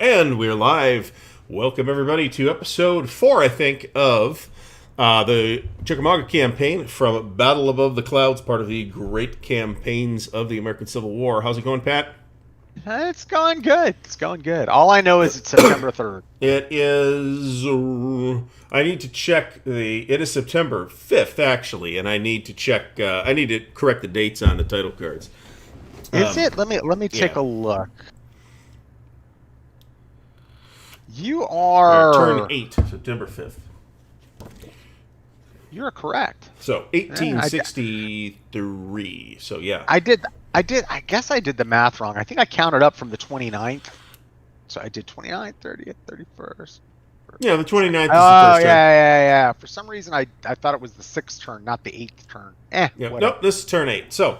And we're live. Welcome, everybody, to episode 4, I think, of the Chickamauga campaign from Battle Above the Clouds, part of the great campaigns of the American Civil War. How's it going, Pat? It's going good. It's going good. All I know is it's September 3rd. It is... I need to check It is September 5th, actually, and I need to check... I need to correct the dates on the title cards. Is it? Let me take a look. You are... Turn 8, September 5th. You're correct. So, 1863. So, yeah. I guess I did the math wrong. I think I counted up from the 29th. So I did 29th, 30th, 31st. Yeah, the 29th is the Oh, first turn. yeah. For some reason, I thought it was the 6th turn, not the 8th turn. Nope, this is turn 8. So,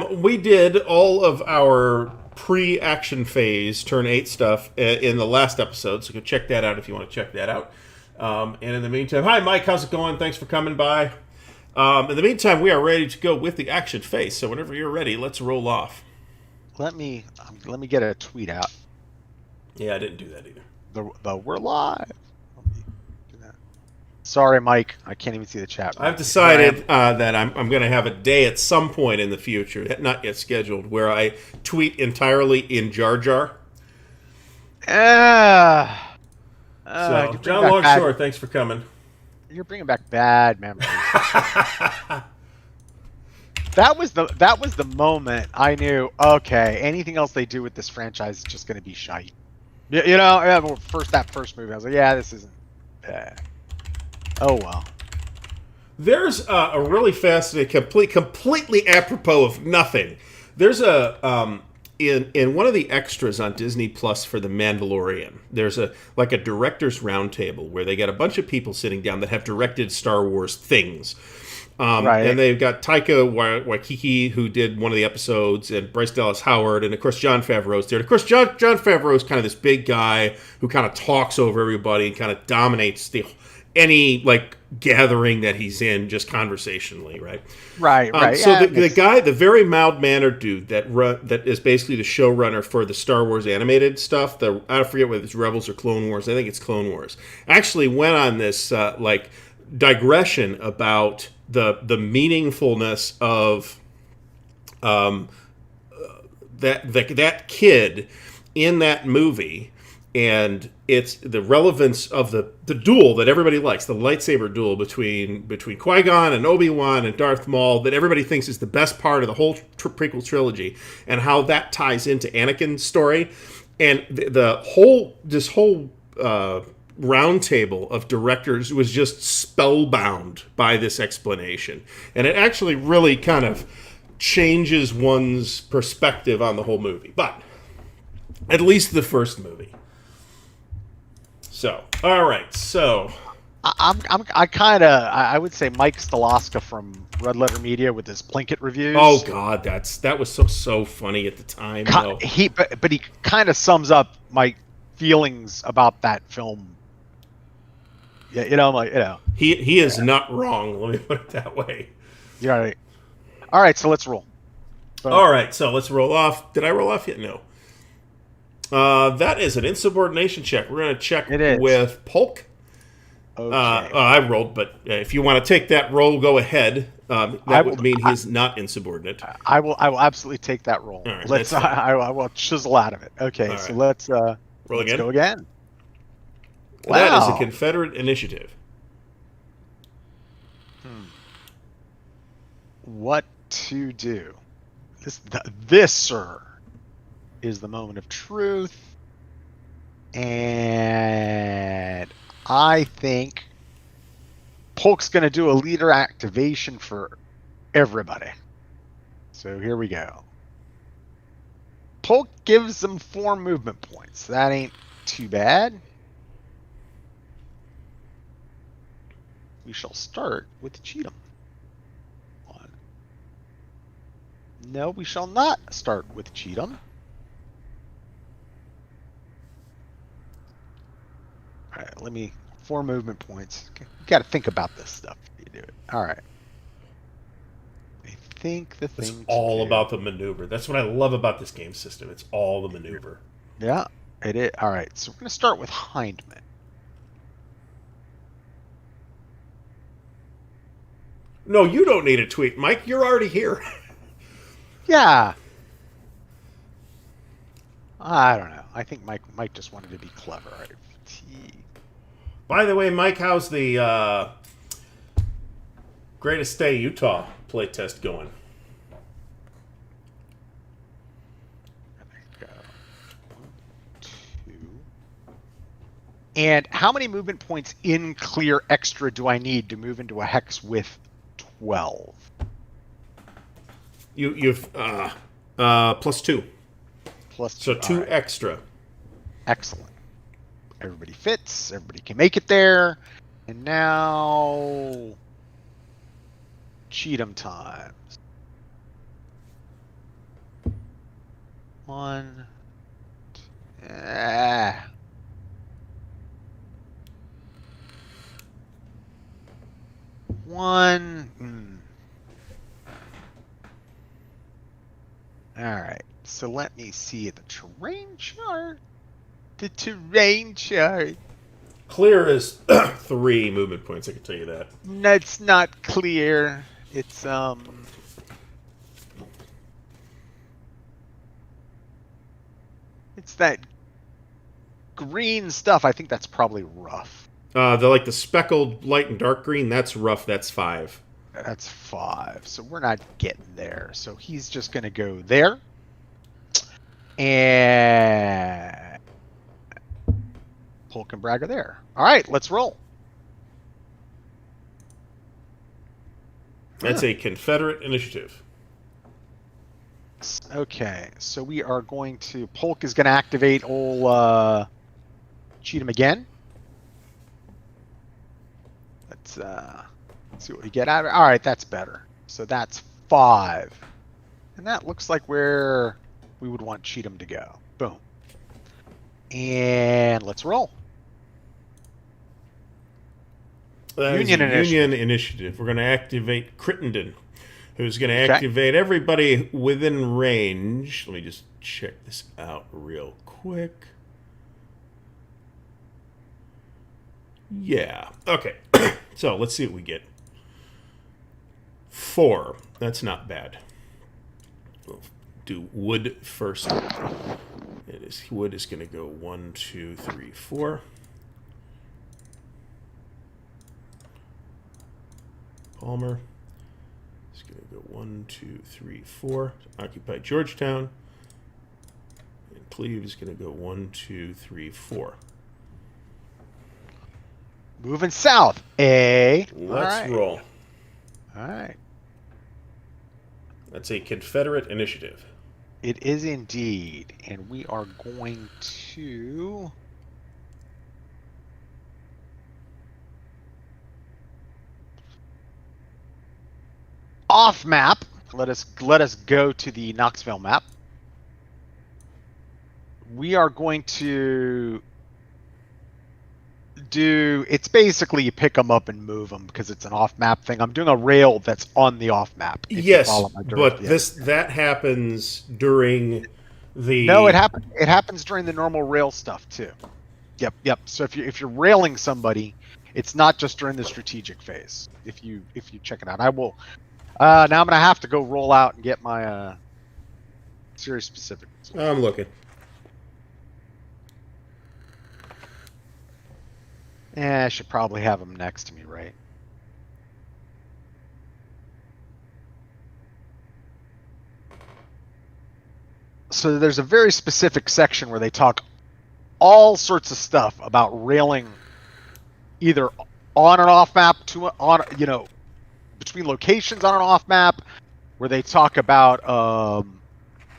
we did all of our pre-action phase, turn 8 stuff in the last episode, so go check that out if you want to check that out. And in the meantime, hi Mike, how's it going? Thanks for coming by. In the meantime, we are ready to go with the action phase, so whenever you're ready, let's roll off. Let me get a tweet out. Yeah, I didn't do that either. The we're live. Let me do that. Sorry, Mike. I can't even see the chat. I've decided that I'm going to have a day at some point in the future, not yet scheduled, where I tweet entirely in Jar Jar. So, John Longshore, thanks for coming. You're bringing back bad memories. That was the moment I knew. Okay, anything else they do with this franchise is just going to be shite. That first movie, I was like, yeah, this isn't bad. Oh well. There's a really fascinating, completely apropos of nothing. There's a in one of the extras on Disney Plus for The Mandalorian. There's a director's roundtable where they got a bunch of people sitting down that have directed Star Wars things. Right. And they've got Taika Waititi, who did one of the episodes, and Bryce Dallas Howard, and of course Jon Favreau's there. And of course, Jon Favreau's kind of this big guy who kind of talks over everybody and kind of dominates any gathering that he's in just conversationally, right? Right. So the guy, the very mild-mannered dude that is basically the showrunner for the Star Wars animated stuff. I forget whether it's Rebels or Clone Wars. I think it's Clone Wars. Actually went on this digression about the meaningfulness of that kid in that movie, and it's the relevance of the duel that everybody likes, the lightsaber duel between Qui-Gon and Obi-Wan and Darth Maul, that everybody thinks is the best part of the whole prequel trilogy, and how that ties into Anakin's story, and this whole roundtable of directors was just spellbound by this explanation, and it actually really kind of changes one's perspective on the whole movie, but at least the first movie. So, all right, so I would say Mike Stalaska from Red Letter Media with his Plinkett reviews. Oh God, that was so funny at the time. He kind of sums up my feelings about that film. Yeah, he is not wrong. Let me put it that way. Yeah. Right. All right, so let's roll. All right, so let's roll off. Did I roll off yet? No. That is an insubordination check. We're going to check with Polk. Okay. I rolled, but if you want to take that roll, go ahead. That would mean he's not insubordinate. I will absolutely take that roll. Right, let's. I will chisel out of it. Okay, right. So let's roll let's again. Go again. Wow. That is a Confederate initiative. What to do? This, sir, is the moment of truth, and I think Polk's going to do a leader activation for everybody. So here we go. Polk gives them 4 movement points. That ain't too bad. We shall start with Cheatham. No, we shall not start with Cheatham. All right, 4 movement points. You got to think about this stuff if you do it. All right. I think the thing. It's all about the maneuver. That's what I love about this game system. It's all the maneuver. Yeah. It is. All right, so we're going to start with Hindman. No, you don't need a tweet, Mike. You're already here. Yeah. I don't know. I think Mike just wanted to be clever. All right. Fatigue. By the way, Mike, how's the Greatest Day Utah playtest going? There you go. 1, 2. And how many movement points in clear extra do I need to move into a hex with 12? You've +2. Plus 2. So 2 right. extra. Excellent. Everybody fits. Everybody can make it there. And now Cheatham times. 1. 1. All right. So let me see the terrain chart. The terrain chart. Clear is 3 movement points, I can tell you that. That's not clear. It's it's that green stuff. I think that's probably rough. The speckled light and dark green, that's rough, that's 5. That's 5. So we're not getting there. So he's just gonna go there. And Polk and Bragg are there. All right, let's roll. That's a Confederate initiative. Okay, so we are going to... Polk is going to activate old Cheatham again. Let's see what we get out of it. All right, that's better. So that's 5. And that looks like where we would want Cheatham to go. Boom. And let's roll. That Union is a Union initiative. We're going to activate Crittenden, who's going to activate everybody within range. Let me just check this out real quick. Yeah. Okay. So let's see what we get. 4. That's not bad. We'll do wood first. Wood is going to go 1, 2, 3, 4. Palmer is going to go 1, 2, 3, 4. Occupy Georgetown. And Cleve is going to go 1, 2, 3, 4. Moving south. Let's roll. All right. That's a Confederate initiative. It is indeed. And we are going to... off map. Let us go to the Knoxville map. We are going to do... it's basically you pick them up and move them because it's an off map thing. I'm doing a rail that's on the off map. Yes, but that happens during the... No, it happens during the normal rail stuff too. Yep. So if you're railing somebody, it's not just during the strategic phase. If you check it out, I will. Now I'm gonna have to go roll out and get my series specific. I'm looking. I should probably have them next to me, right? So there's a very specific section where they talk all sorts of stuff about railing either on and off map between locations on an off map, where they talk about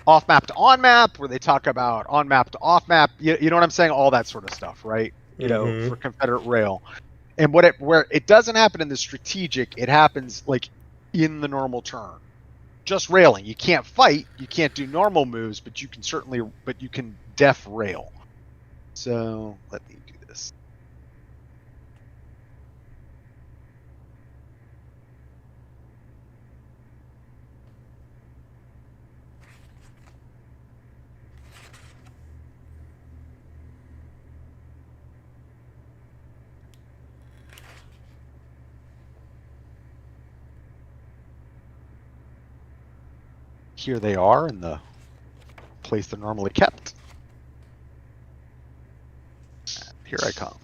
off map to on map, where they talk about on map to off map. You know what I'm saying? All that sort of stuff, right? For Confederate rail. And where it doesn't happen in the strategic, it happens like in the normal turn. Just railing. You can't fight, you can't do normal moves, but you can def rail. So let me do this. here they are in the place they're normally kept. And here I come.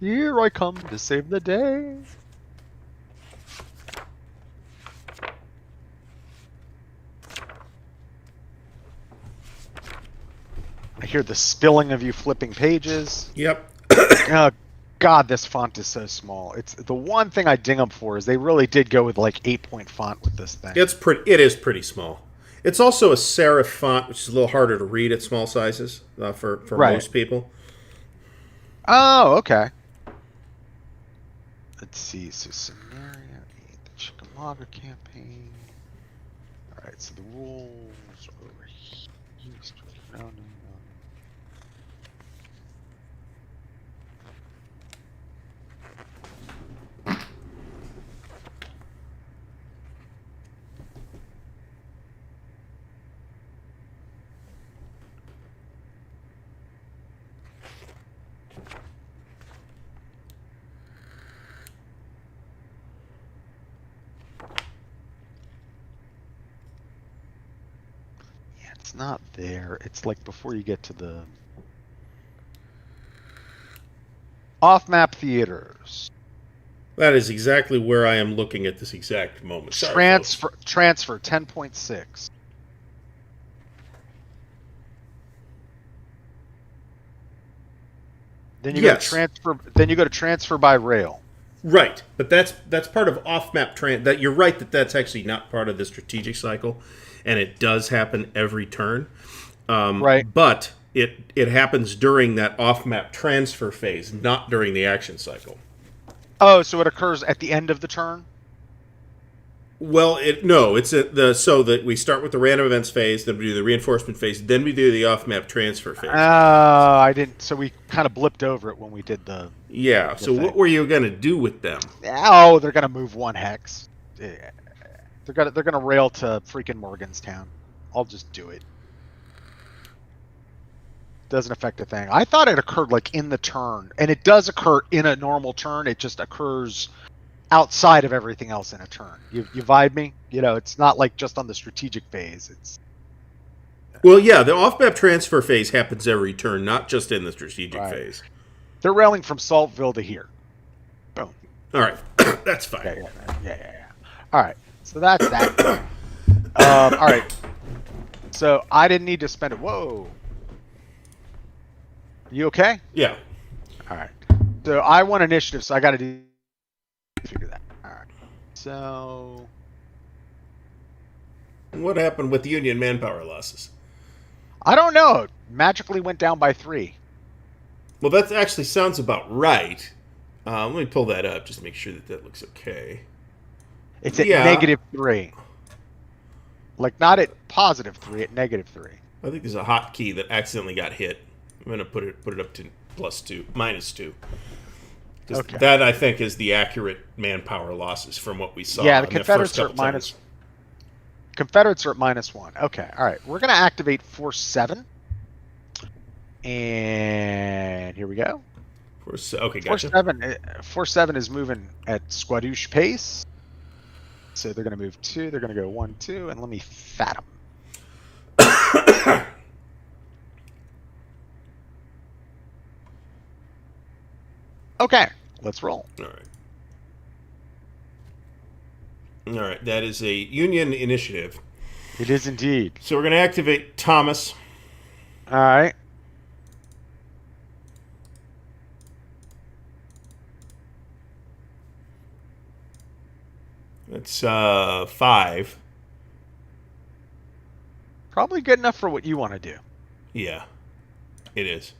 Here I come to save the day. I hear the spilling of you flipping pages. Yep. Oh, God, this font is so small. It's the one thing I ding them for is they really did go with like 8-point font with this thing. It is pretty small. It's also a serif font, which is a little harder to read at small sizes for Right. most people. Oh, okay. Let's see. So scenario 8, the Chickamauga campaign. All right. So the rules are over here. No, no, no. It's not there. It's like before you get to the off-map theaters. That is exactly where I am looking at this exact moment. Sorry, Transfer folks. 10.6. Then you go to transfer. Then you go to transfer by rail. Right, but that's part of off-map that you're right that's actually not part of the strategic cycle, and it does happen every turn. Right. But it happens during that off-map transfer phase, not during the action cycle. Oh, so it occurs at the end of the turn? Well, so that we start with the random events phase, then we do the reinforcement phase, then we do the off-map transfer phase. I didn't. So we kind of blipped over it when we did the. Yeah. So what were you going to do with them? Oh, they're gonna move one hex. Yeah. They're gonna rail to freaking Morganstown. I'll just do it. Doesn't affect a thing. I thought it occurred like in the turn, and it does occur in a normal turn. It just occurs outside of everything else in a turn. You vibe me? You know, it's not like just on the strategic phase. It's Well, yeah, the off-map transfer phase happens every turn, not just in the strategic phase. They're railing from Saltville to here. Boom. All right, that's fine. Yeah. All right, so that's that. All right. So I didn't need to spend it. Whoa. You okay? Yeah. All right. So I want initiative, so I got to figure that. All right. So What happened with Union manpower losses? I don't know. It magically went down by 3. Well, that actually sounds about right. Let me pull that up just to make sure that looks okay. It's at -3. Like not at +3, at -3. I think there's a hotkey that accidentally got hit. I'm going to put it up to -2. Okay. That, I think, is the accurate manpower losses from what we saw. Yeah, the in Confederates first are at Confederates are at -1. Okay, all right. We're going to activate Force 7. And here we go. Okay, gotcha. Force 7 is moving at squadouche pace. So they're going to move 2. They're going to go 1, 2, and let me fat them. Okay, let's roll. All right, that is a Union initiative. It is indeed. So we're going to activate Thomas. All right. That's 5. Probably good enough for what you want to do. Yeah, it is.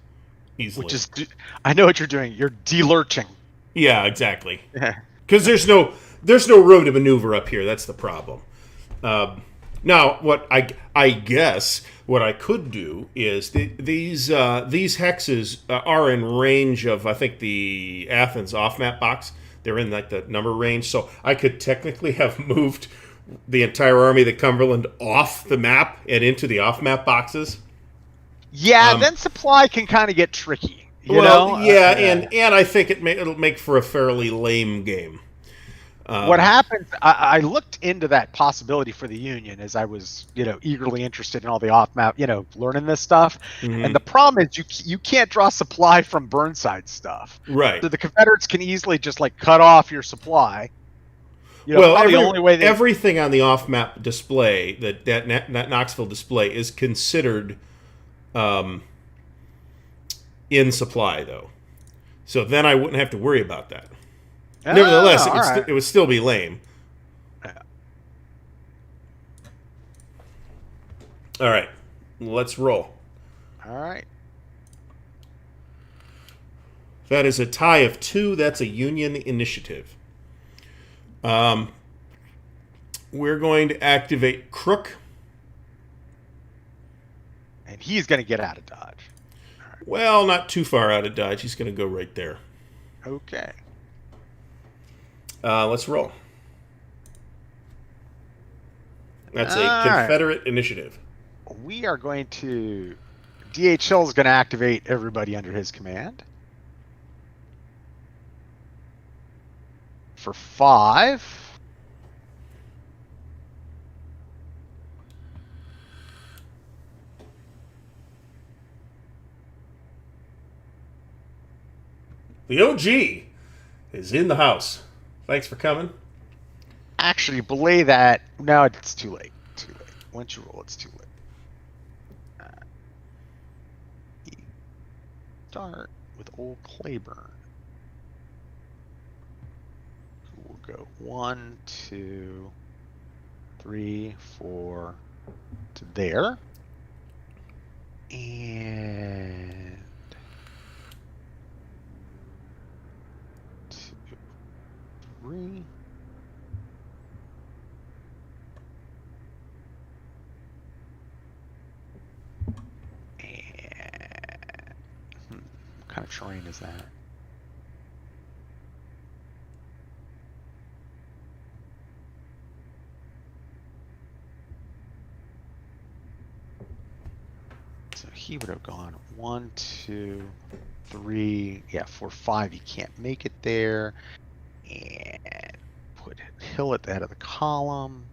Easily. Which is, I know what you're doing. You're de-lurching. Yeah, exactly. Because there's no room to maneuver up here. That's the problem. Now, what I guess what I could do is these hexes are in range of, I think, the Athens off-map box. They're in like the number range, so I could technically have moved the entire army of the Cumberland off the map and into the off-map boxes. Yeah, then supply can kind of get tricky. You Well, know? yeah, and I think it'll make for a fairly lame game. What happens? I looked into that possibility for the Union as I was, eagerly interested in all the off-map, learning this stuff. And the problem is you can't draw supply from Burnside stuff. Right. So the Confederates can easily just like cut off your supply. Well, Probably the only way they everything on the off-map display, that Knoxville display, is considered in supply, though. So then I wouldn't have to worry about that. Nevertheless, it would still be lame. All right, let's roll. All right. That is a tie of 2. That's a Union initiative. We're going to activate Crook. And he's going to get out of Dodge. Right. Well, not too far out of Dodge. He's going to go right there. Okay. Let's roll. That's a Confederate initiative. We are going to... DHL is going to activate everybody under his command. For 5. The OG is in the house. Thanks for coming. Actually, belay that. No, it's too late. Too late. Once you roll, it's too late. Start with old Claiborne. We'll go 1, 2, 3, 4 to there. And 2, 3. What kind of terrain is that? So he would have gone 1, 2, 3, 4, 5. He can't make it there. And put Hill at the head of the column.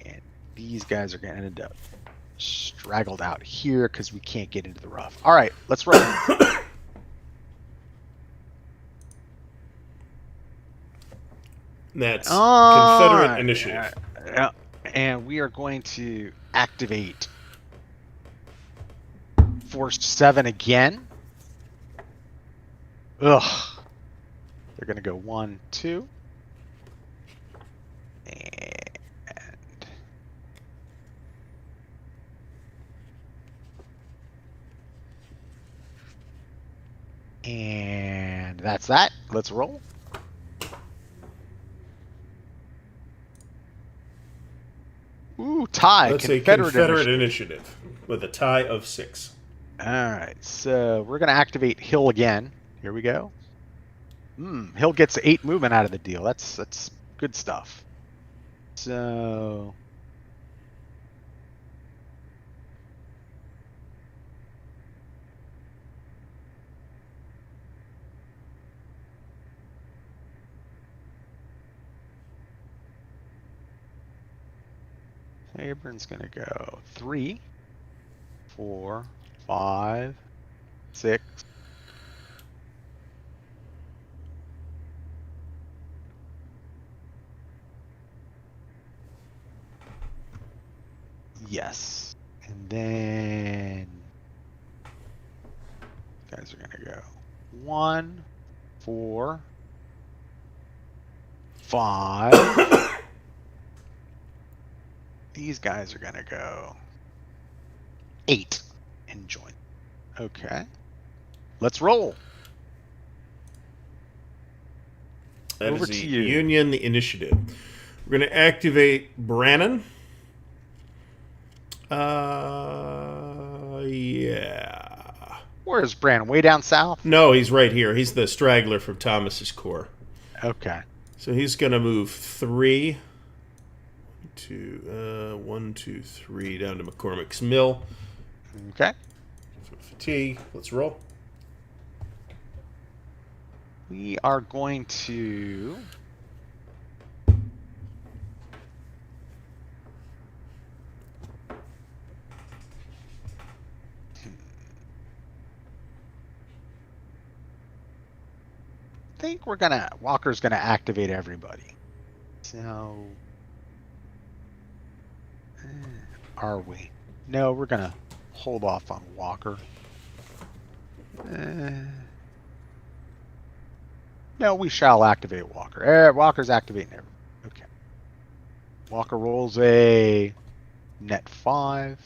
And these guys are going to end up straggled out here because we can't get into the rough. All right, let's roll. That's Confederate initiative. And we are going to activate Force 7 again. Ugh. They're going to go 1, 2. And that's that. Let's roll. Ooh, tie. That's a Confederate initiative with a tie of 6. All right, so we're going to activate Hill again. Here we go. Hill gets 8 movement out of the deal. That's good stuff. So Claiborne's going to go 3, 4, 5, 6. Yes. And then guys are going to go 1, 4, 5. These guys are going to go 8 and join. Okay. Let's roll. That Over is to the you. Union initiative. We're going to activate Brannon. Yeah. Where's Brandon? Way down south? No, he's right here. He's the straggler from Thomas's corps. Okay. So he's going to move 3, 1, 2, 3 down to McCormick's Mill. Okay. Fatigue. Let's roll. We are going to think Walker's gonna activate everybody. So, are we? No, we're gonna hold off on Walker. No, we shall activate Walker. Walker's activating everybody. Okay. Walker rolls a net 5.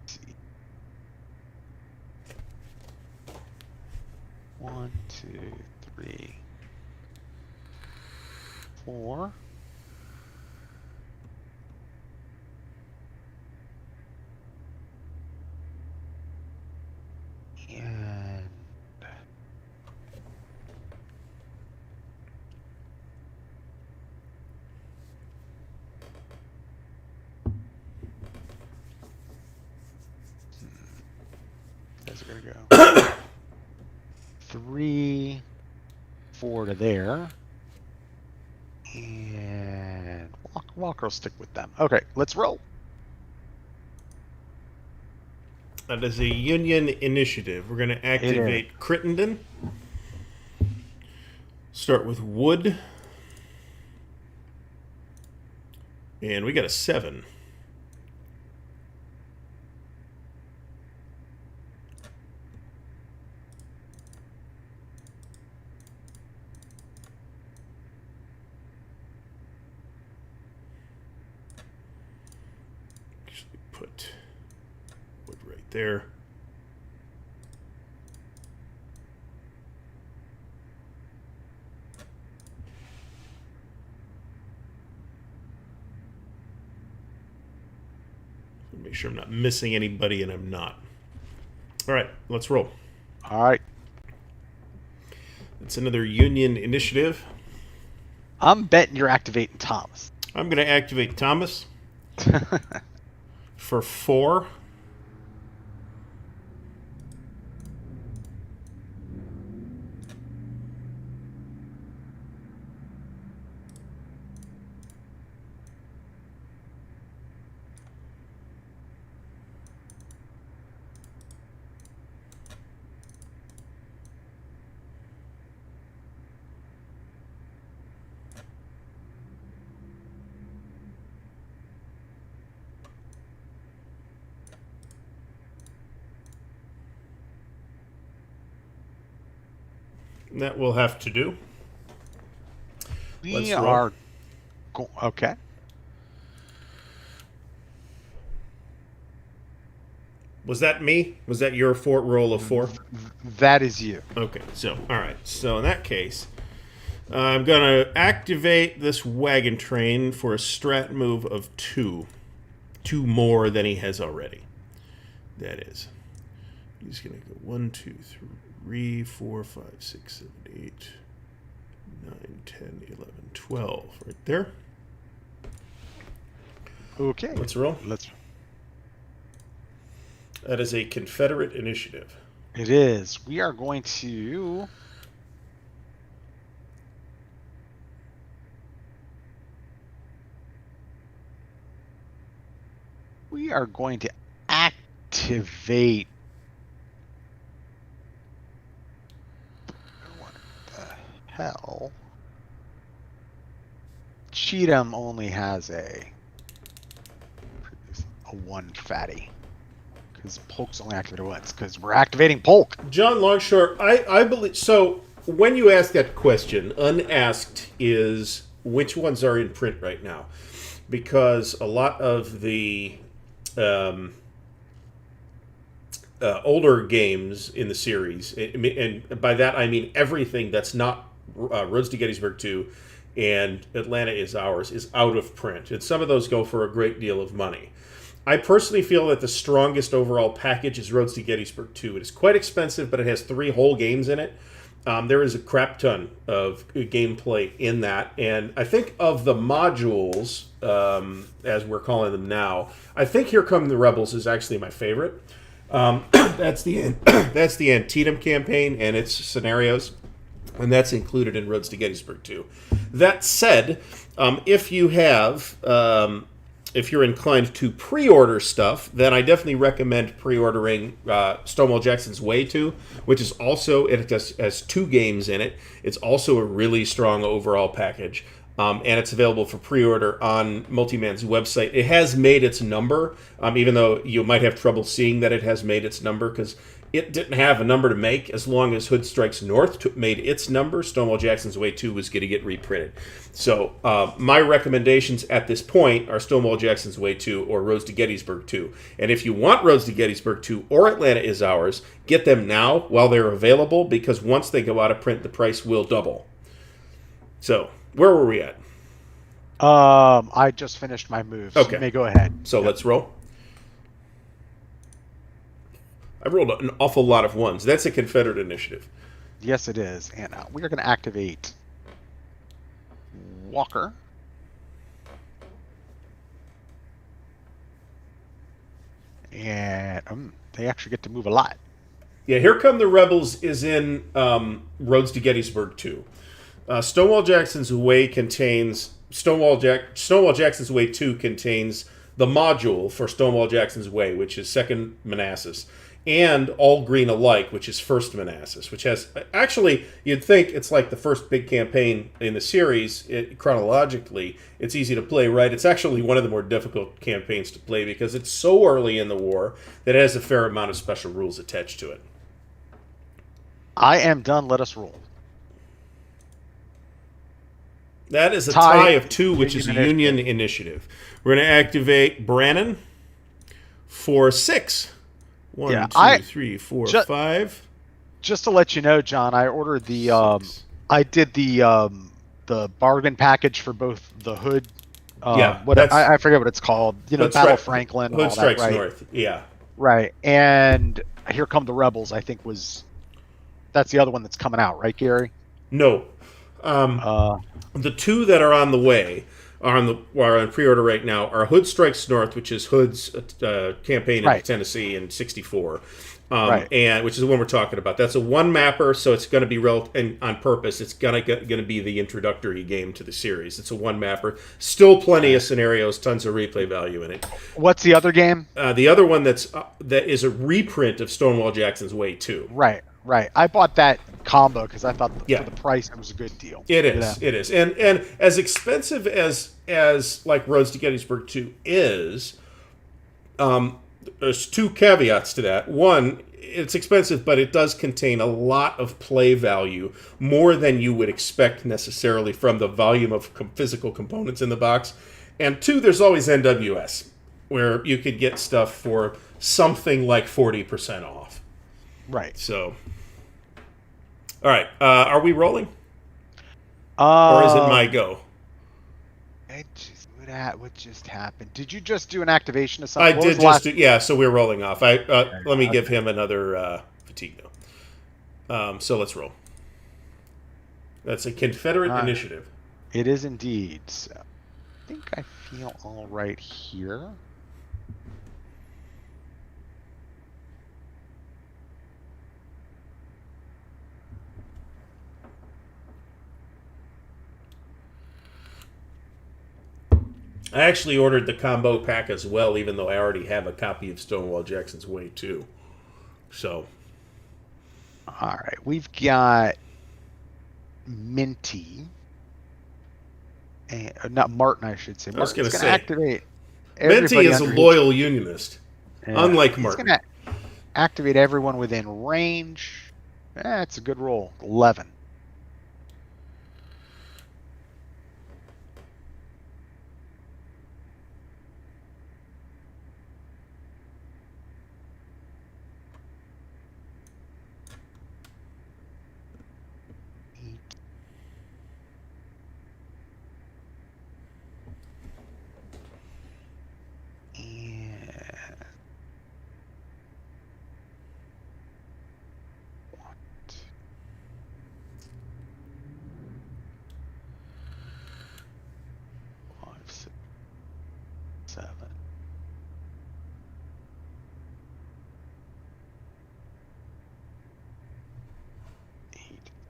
Let's see. 1, 2, 3, 4. And guys are gonna go 3, 4 to there, and Walker will stick with them. Okay, let's roll. That is a Union initiative. We're going to activate Crittenden. Start with Wood. And we got a 7. Actually put Wood right there. Make sure I'm not missing anybody, and I'm not. All right, let's roll. All right. It's another Union initiative. I'm betting you're activating Thomas. I'm going to activate Thomas for 4. That will have to do. We are okay. Was that me? Was that your fort roll of 4? That is you. Okay, so, all right. So in that case, I'm going to activate this wagon train for a strat move of 2. 2 more than he has already. That is. He's going to go 1, 2, 3, 4, 5, 6, 7, 8, 9, 10, 11, 12. Right there. Okay. Let's roll. That is a Confederate initiative. It is. We are going to activate. What the hell? Cheatham only has a 1 fatty. Because Polk's only activated once. Because we're activating Polk. John Longshore, I believe so. When you ask that question, unasked is which ones are in print right now, because a lot of the older games in the series, and by that I mean everything that's not Roads to Gettysburg 2 and Atlanta Is Ours, is out of print, and some of those go for a great deal of money. I personally feel that the strongest overall package is Roads to Gettysburg 2. It is quite expensive, but it has 3 whole games in it. There is a crap ton of gameplay in that. And I think of the modules, as we're calling them now, I think Here Come the Rebels is actually my favorite. That's the Antietam campaign and its scenarios, and that's included in Roads to Gettysburg 2. That said, if you have if you're inclined to pre-order stuff, then I definitely recommend pre-ordering Stonewall Jackson's Way 2, which is also, it has 2 games in it. It's also a really strong overall package, and it's available for pre-order on Multiman's website. It has made its number, even though you might have trouble seeing that it has made its number, because it didn't have a number to make. As long as Hood Strikes North made its number, Stonewall Jackson's Way 2 was going to get reprinted. So my recommendations at this point are Stonewall Jackson's Way 2 or Roads to Gettysburg 2. And if you want Roads to Gettysburg 2 or Atlanta Is Ours, get them now while they're available, because once they go out of print, the price will double. So, where were we at? I just finished my move, so Okay. you may go ahead. So let's roll. I rolled an awful lot of ones. That's a Confederate initiative. Yes, it is. And we are going to activate Walker. And they actually get to move a lot. Yeah, Here Come the Rebels is in Roads to Gettysburg 2. Stonewall Jackson's Way contains... Stonewall Jackson's Way 2 contains the module for Stonewall Jackson's Way, which is 2nd Manassas, and All Green Alike, which is 1st Manassas, which has... Actually, you'd think it's like the first big campaign in the series. Chronologically, it's easy to play, right? It's actually one of the more difficult campaigns to play because it's so early in the war that it has a fair amount of special rules attached to it. I am done. Let us roll. That is a tie of 2, which is a Union initiative. We're going to activate Brannon for 6. 1, 2, 3, 4, 5. Just to let you know, John, I ordered the I did the bargain package for both the Hood. I forget what it's called. Battle right. Franklin. Hood all Strikes that, right? North. Yeah. Right, and Here Come the Rebels. I think that's the other one that's coming out, right, Gary? No. The 2 that are on the way are on pre-order right now are Hood Strikes North, which is Hood's campaign in Tennessee in '64, and which is the one we're talking about. That's a 1-mapper, so it's going to be on purpose. It's going to be the introductory game to the series. It's a 1-mapper. Still plenty of scenarios, tons of replay value in it. What's the other game? The other one that is a reprint of Stonewall Jackson's Way 2. Right. I bought that combo because I thought for the price it was a good deal. It is. It is. And as expensive as like Roads to Gettysburg 2 is, there's 2 caveats to that. One, it's expensive, but it does contain a lot of play value, more than you would expect necessarily from the volume of physical components in the box. And 2, there's always NWS, where you could get stuff for something like 40% off. Right. So, all right. Are we rolling? Or is it my go? What just happened? Did you just do an activation of something? I did just do, yeah, so we're rolling off. Let me give him another fatigue though. So let's roll. That's a Confederate initiative. It is indeed. So I think I feel all right here. I actually ordered the combo pack as well, even though I already have a copy of Stonewall Jackson's Way 2. So. All right. We've got Minty. Not Martin, I should say. I was going to say. Activate Minty is a loyal unionist, unlike Martin. He's going to activate everyone within range. That's a good roll. 11.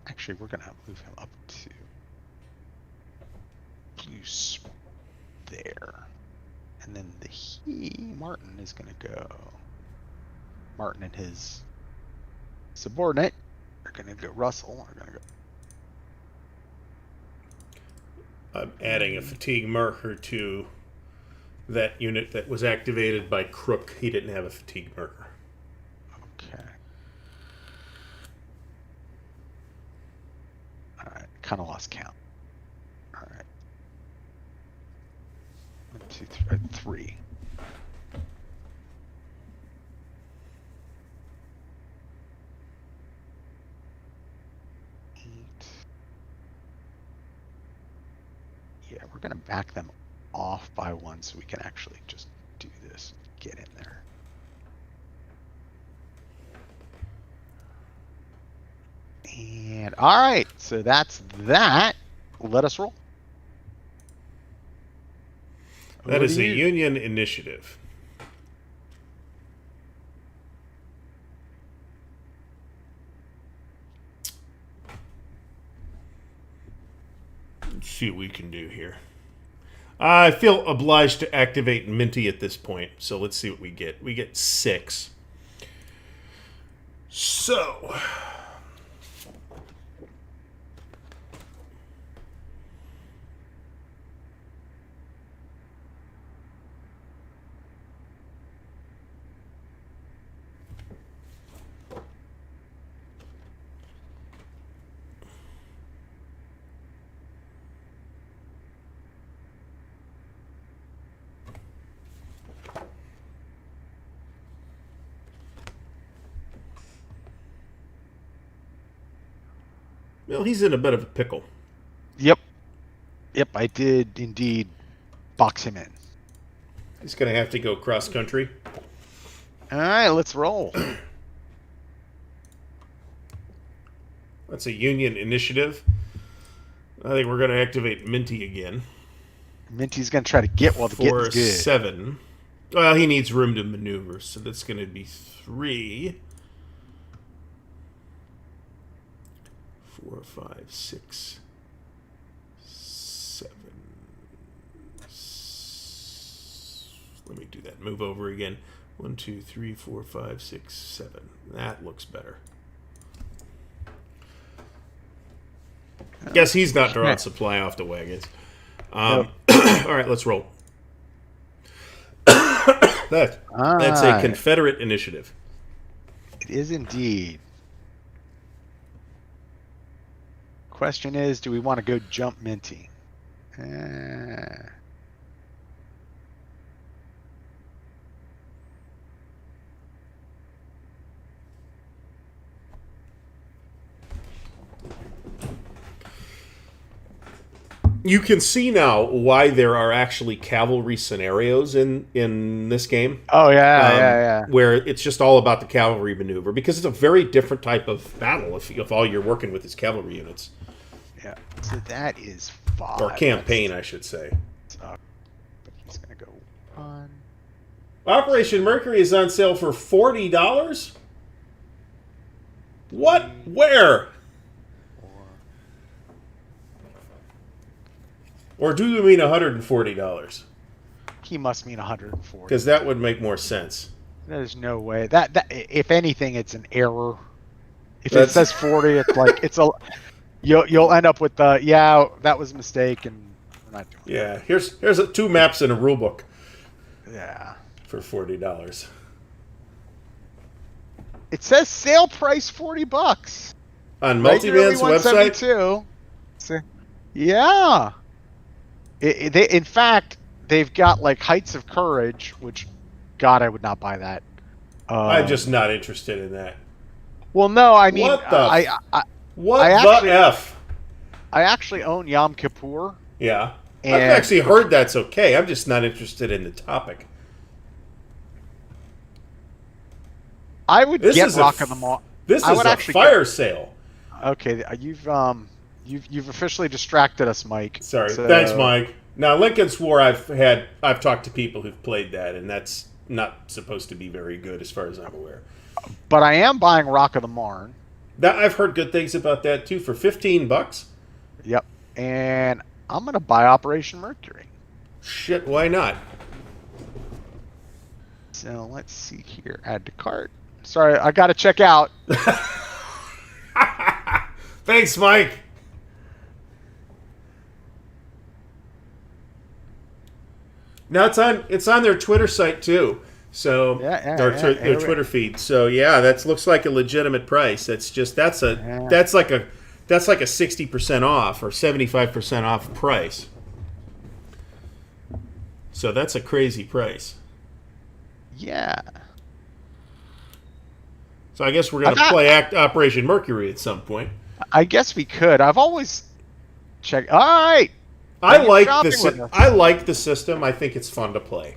Actually, we're going to move him up to blue there. And then Martin is going to go. Martin and his subordinate are going to go. Russell are going to go. I'm adding a fatigue marker to that unit that was activated by Crook. He didn't have a fatigue marker. Okay. All right. Kind of lost count. All right. 1, 2, 3. Yeah, we're going to back them off by 1 so we can actually just do this. Get in there. And all right, so that's that. Let us roll. That is a Union initiative. Let's see what we can do here. I feel obliged to activate Minty at this point, so let's see what we get. We get 6. So... Well, he's in a bit of a pickle. Yep, I did indeed box him in. He's going to have to go cross-country. All right, let's roll. That's a Union initiative. I think we're going to activate Minty again. Minty's going to try to get while the getting's good. 7. Well, he needs room to maneuver, so that's going to be 3. 4, 5, 6, 7. Let me do that. Move over again. 1, 2, 3, 4, 5, 6, 7. That looks better. Guess he's not drawing supply off the wagons. Nope. All right, let's roll. That's a Confederate initiative. It is indeed. Question is, do we want to go jump Minty? You can see now why there are actually cavalry scenarios in this game. Oh, yeah. Where it's just all about the cavalry maneuver, because it's a very different type of battle if all you're working with is cavalry units. Yeah, so that is 5. Or campaign, I should say. But he's going to go 1. Operation Mercury is on sale for $40? What? Where? 4. Or do you mean $140? He must mean 140. Because that would make more sense. There's no way. That if anything, it's an error. If it says 40, it's like it's a. You'll end up with that was a mistake, and we're not doing that. Here's 2 maps in a rule book. Yeah. For $40. It says sale price $40 on Multiman's website. So, yeah. In fact, they've got like Heights of Courage, which, God, I would not buy that. I'm just not interested in that. Well, no, I mean, what the the F? I actually own Yom Kippur. Yeah. I've actually heard that's okay. I'm just not interested in the topic. I would get Rock of the Mall. This is a fire sale. Okay, you've officially distracted us, Mike. Sorry. Thanks, Mike. Now, Lincoln swore I've talked to people who've played that, and that's not supposed to be very good as far as I'm aware. But I am buying Rock of the Marne. I've heard good things about that too for $15. Yep, and I'm gonna buy Operation Mercury. Shit, why not? So let's see here. Add to cart. Sorry, I got to check out. Thanks, Mike. No, it's on their Twitter site too. So their Twitter feed. So yeah, that looks like a legitimate price. That's like a 60% off or 75% off price. So that's a crazy price. Yeah. So I guess we're going to play Operation Mercury at some point. I guess we could. I've always checked. All right. I like the system. I think it's fun to play.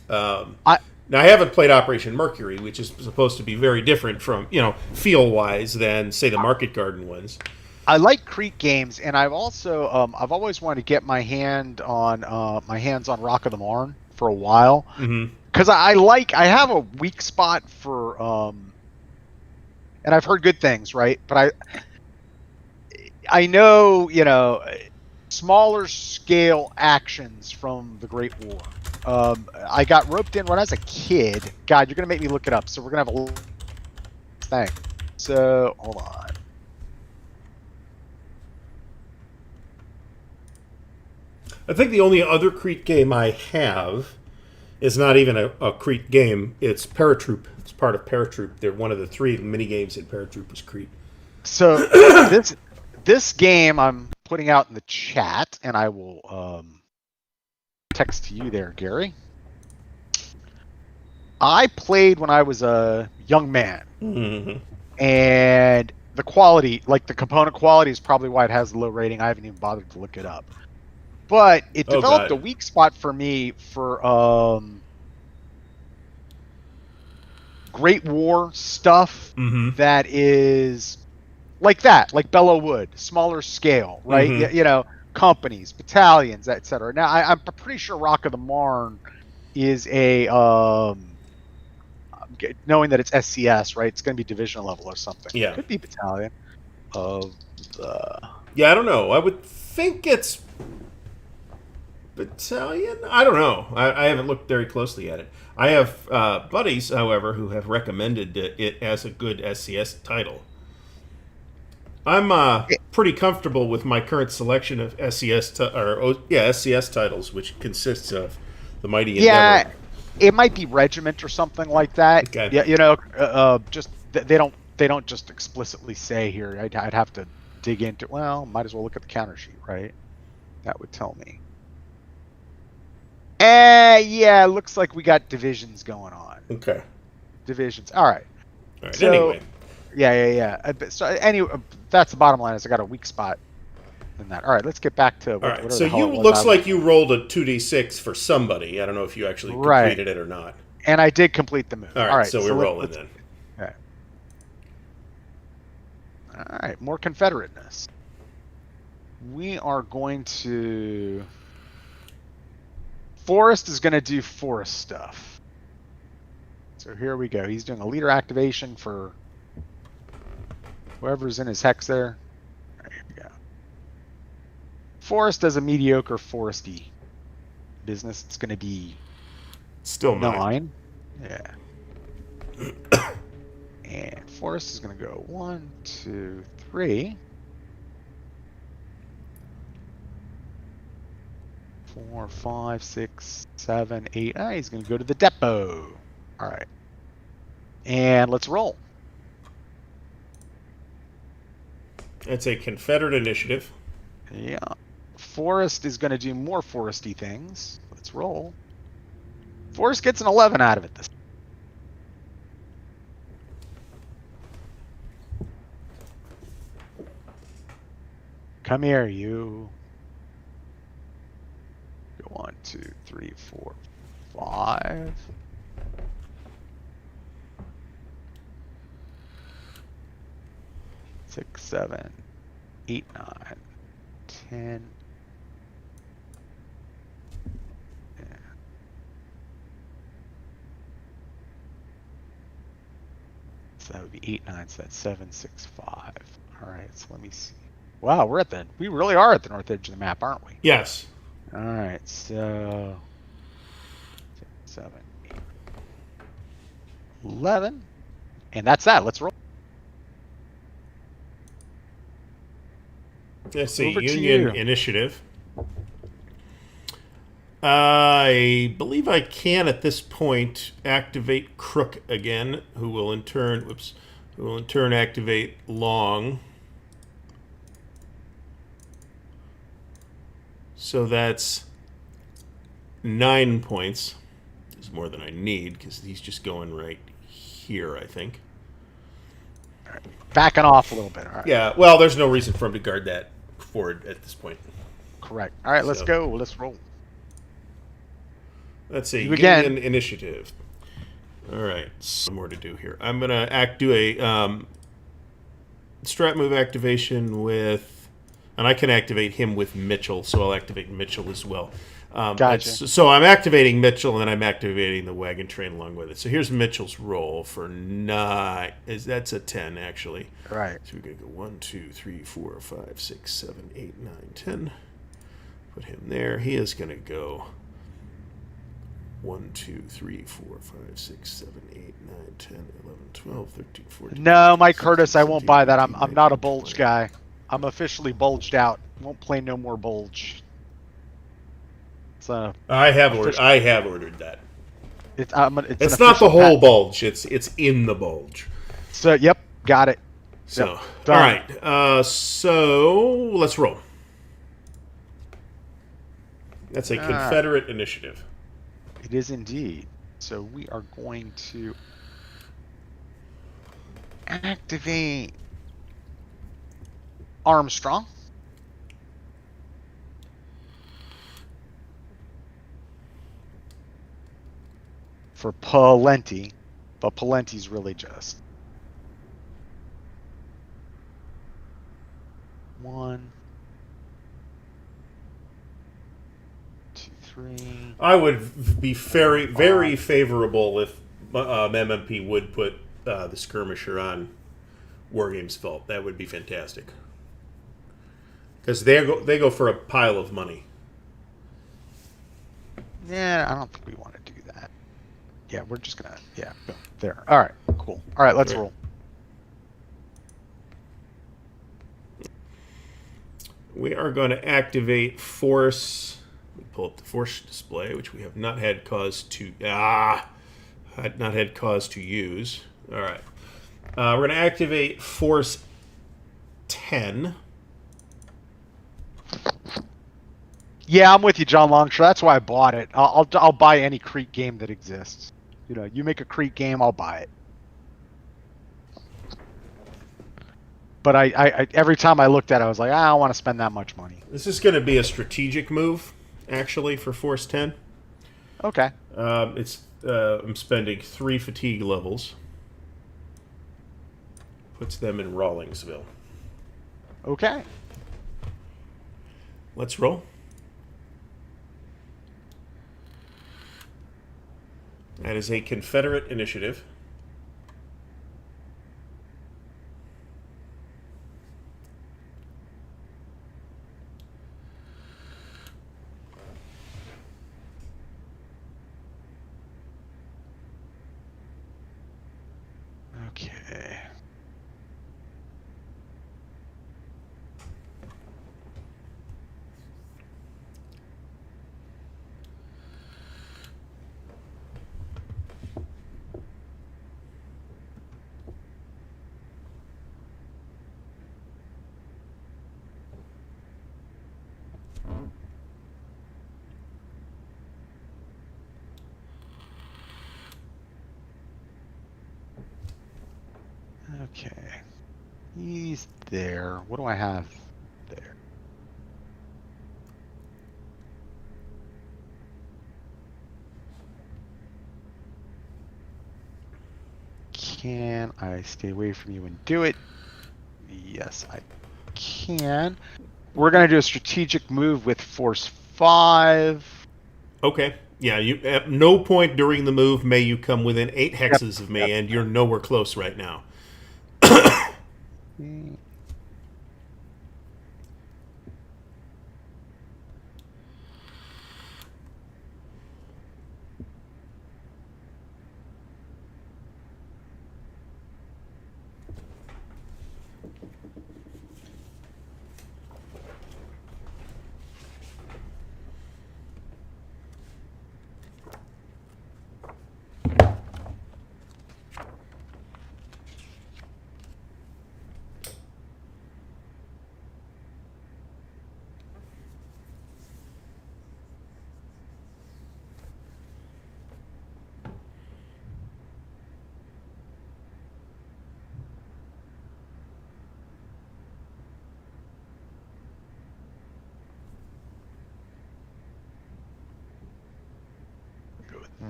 Now I haven't played Operation Mercury, which is supposed to be very different from feel wise than say the Market Garden ones. I like Crete games, and I've also I've always wanted to get my hands on Rock of the Marne for a while because I have a weak spot for and I've heard good things, right? But I know smaller scale actions from the Great War. I got roped in when I was a kid. God, you're gonna make me look it up, so we're gonna have a thing. So hold on. I think the only other Crete game I have is not even a Crete game. It's Paratroop. It's part of Paratroop. They're one of the 3 mini games in Paratroop is Crete. So this game I'm putting out in the chat, and I will text to you there, Gary. I played when I was a young man, and the quality, like the component quality, is probably why it has a low rating. I haven't even bothered to look it up. But it developed a weak spot for me for Great War stuff that is like Bellow Wood, smaller scale, right? Companies, battalions, etc. Now, I'm pretty sure Rock of the Marne is a knowing that it's SCS, right? It's going to be division level or something. Yeah, it could be battalion of the. Yeah, I don't know. I would think it's battalion. I don't know. I haven't looked very closely at it. I have buddies, however, who have recommended it as a good SCS title. I'm pretty comfortable with my current selection of SCS titles, which consists of the Mighty Endeavor. Yeah, it might be Regiment or something like that. Okay. Yeah, just they don't just explicitly say here. I'd have to dig into. Well, might as well look at the counter sheet, right? That would tell me. Yeah, it looks like we got divisions going on. Okay. Divisions. All right. So, anyway. Yeah. So anyway, that's the bottom line. Is I got a weak spot in that. All right, let's get back to. All right. So looks like you rolled a 2d6 for somebody. I don't know if you actually completed it or not. And I did complete the move. All right. So we're rolling then. Okay. All right. More Confederateness. We are going to. Forrest is going to do Forrest stuff. So here we go. He's doing a leader activation for whoever's in his hex there. All right, here we go. Forrest does a mediocre Forresty business. It's going to be still 9. Yeah. And Forrest is going to go 1, 2, 3. 4, 5, 6, 7, 8. He's going to go to the depot. All right. And let's roll. It's a Confederate initiative. Yeah. Forrest is going to do more Forresty things. Let's roll. Forrest gets an 11 out of it this time. Come here, you. 1, 2, 3, 4, 5. 6, 7, 8, 9, 10. Yeah. So that would be 8, 9. So that's 7, 6, 5. All right. So let me see. Wow, we really are at the north edge of the map, aren't we? Yes. All right, so 7, 8. 11. And that's that. Let's roll. Let's see, Over to Union you. initiative. I believe I can at this point activate Crook again, who will in turn activate Long. So that's 9 points. Is more than I need because he's just going right here, I think. All right. Backing off a little bit. All right. Yeah, well, there's no reason for him to guard that forward at this point. Correct. All right, let's So, go. Let's roll. let's see, You again. Union initiative. All right, some more to do here. I'm gonna do a strat move activation with, and I can activate him with Mitchell, so I'll activate Mitchell as well. Gotcha. So I'm activating Mitchell, and then I'm activating the wagon train along with it. So here's Mitchell's roll for 9. That's a 10, actually. Right. So we're going to go 1, 2, 3, 4, 5, 6, 7, 8, 9, 10. Put him there. He is going to go 1, 2, 3, 4, 5, 6, 7, 8, 9, 10, 11, 12, 13, 14. No, 15, Mike 16, Curtis, I won't 17, buy that. 18, I'm not a 19, bulge 20. guy. I'm officially bulged out. Won't play no more bulge. It's a. I have ordered that. It's It's an not the official whole patent. bulge. It's in the bulge. So yep, got it. So Yep, all done. right. So let's roll. That's a Confederate initiative. It is indeed. So we are going to activate Armstrong. For Plenty, but Plenty's really just 1, 2, 3. I would be very favorable if MMP would put the skirmisher on Wargames Vault. That would be fantastic. Because they go for a pile of money. Yeah, I don't think we want to do that. Yeah, we're just gonna go there. All right, cool. All right, let's roll. We are going to activate Force. We pull up the Force display, which we have not had cause to use. All right, we're going to activate Force 10. Yeah, I'm with you, John Longshore. That's why I bought it. I'll buy any Creek game that exists. You know, you make a Creek game, I'll buy it. But I every time I looked at it, I was like, I don't want to spend that much money. This is going to be a strategic move, actually, for Force 10. Okay. I'm spending 3 fatigue levels. Puts them in Rawlingsville. Okay. Let's roll. That is a Confederate initiative. Okay. Okay. He's there. What do I have there? Can I stay away from you and do it? Yes, I can. We're going to do a strategic move with Force 5. Okay. Yeah, you at no point during the move may you come within 8 hexes of me, and you're nowhere close right now.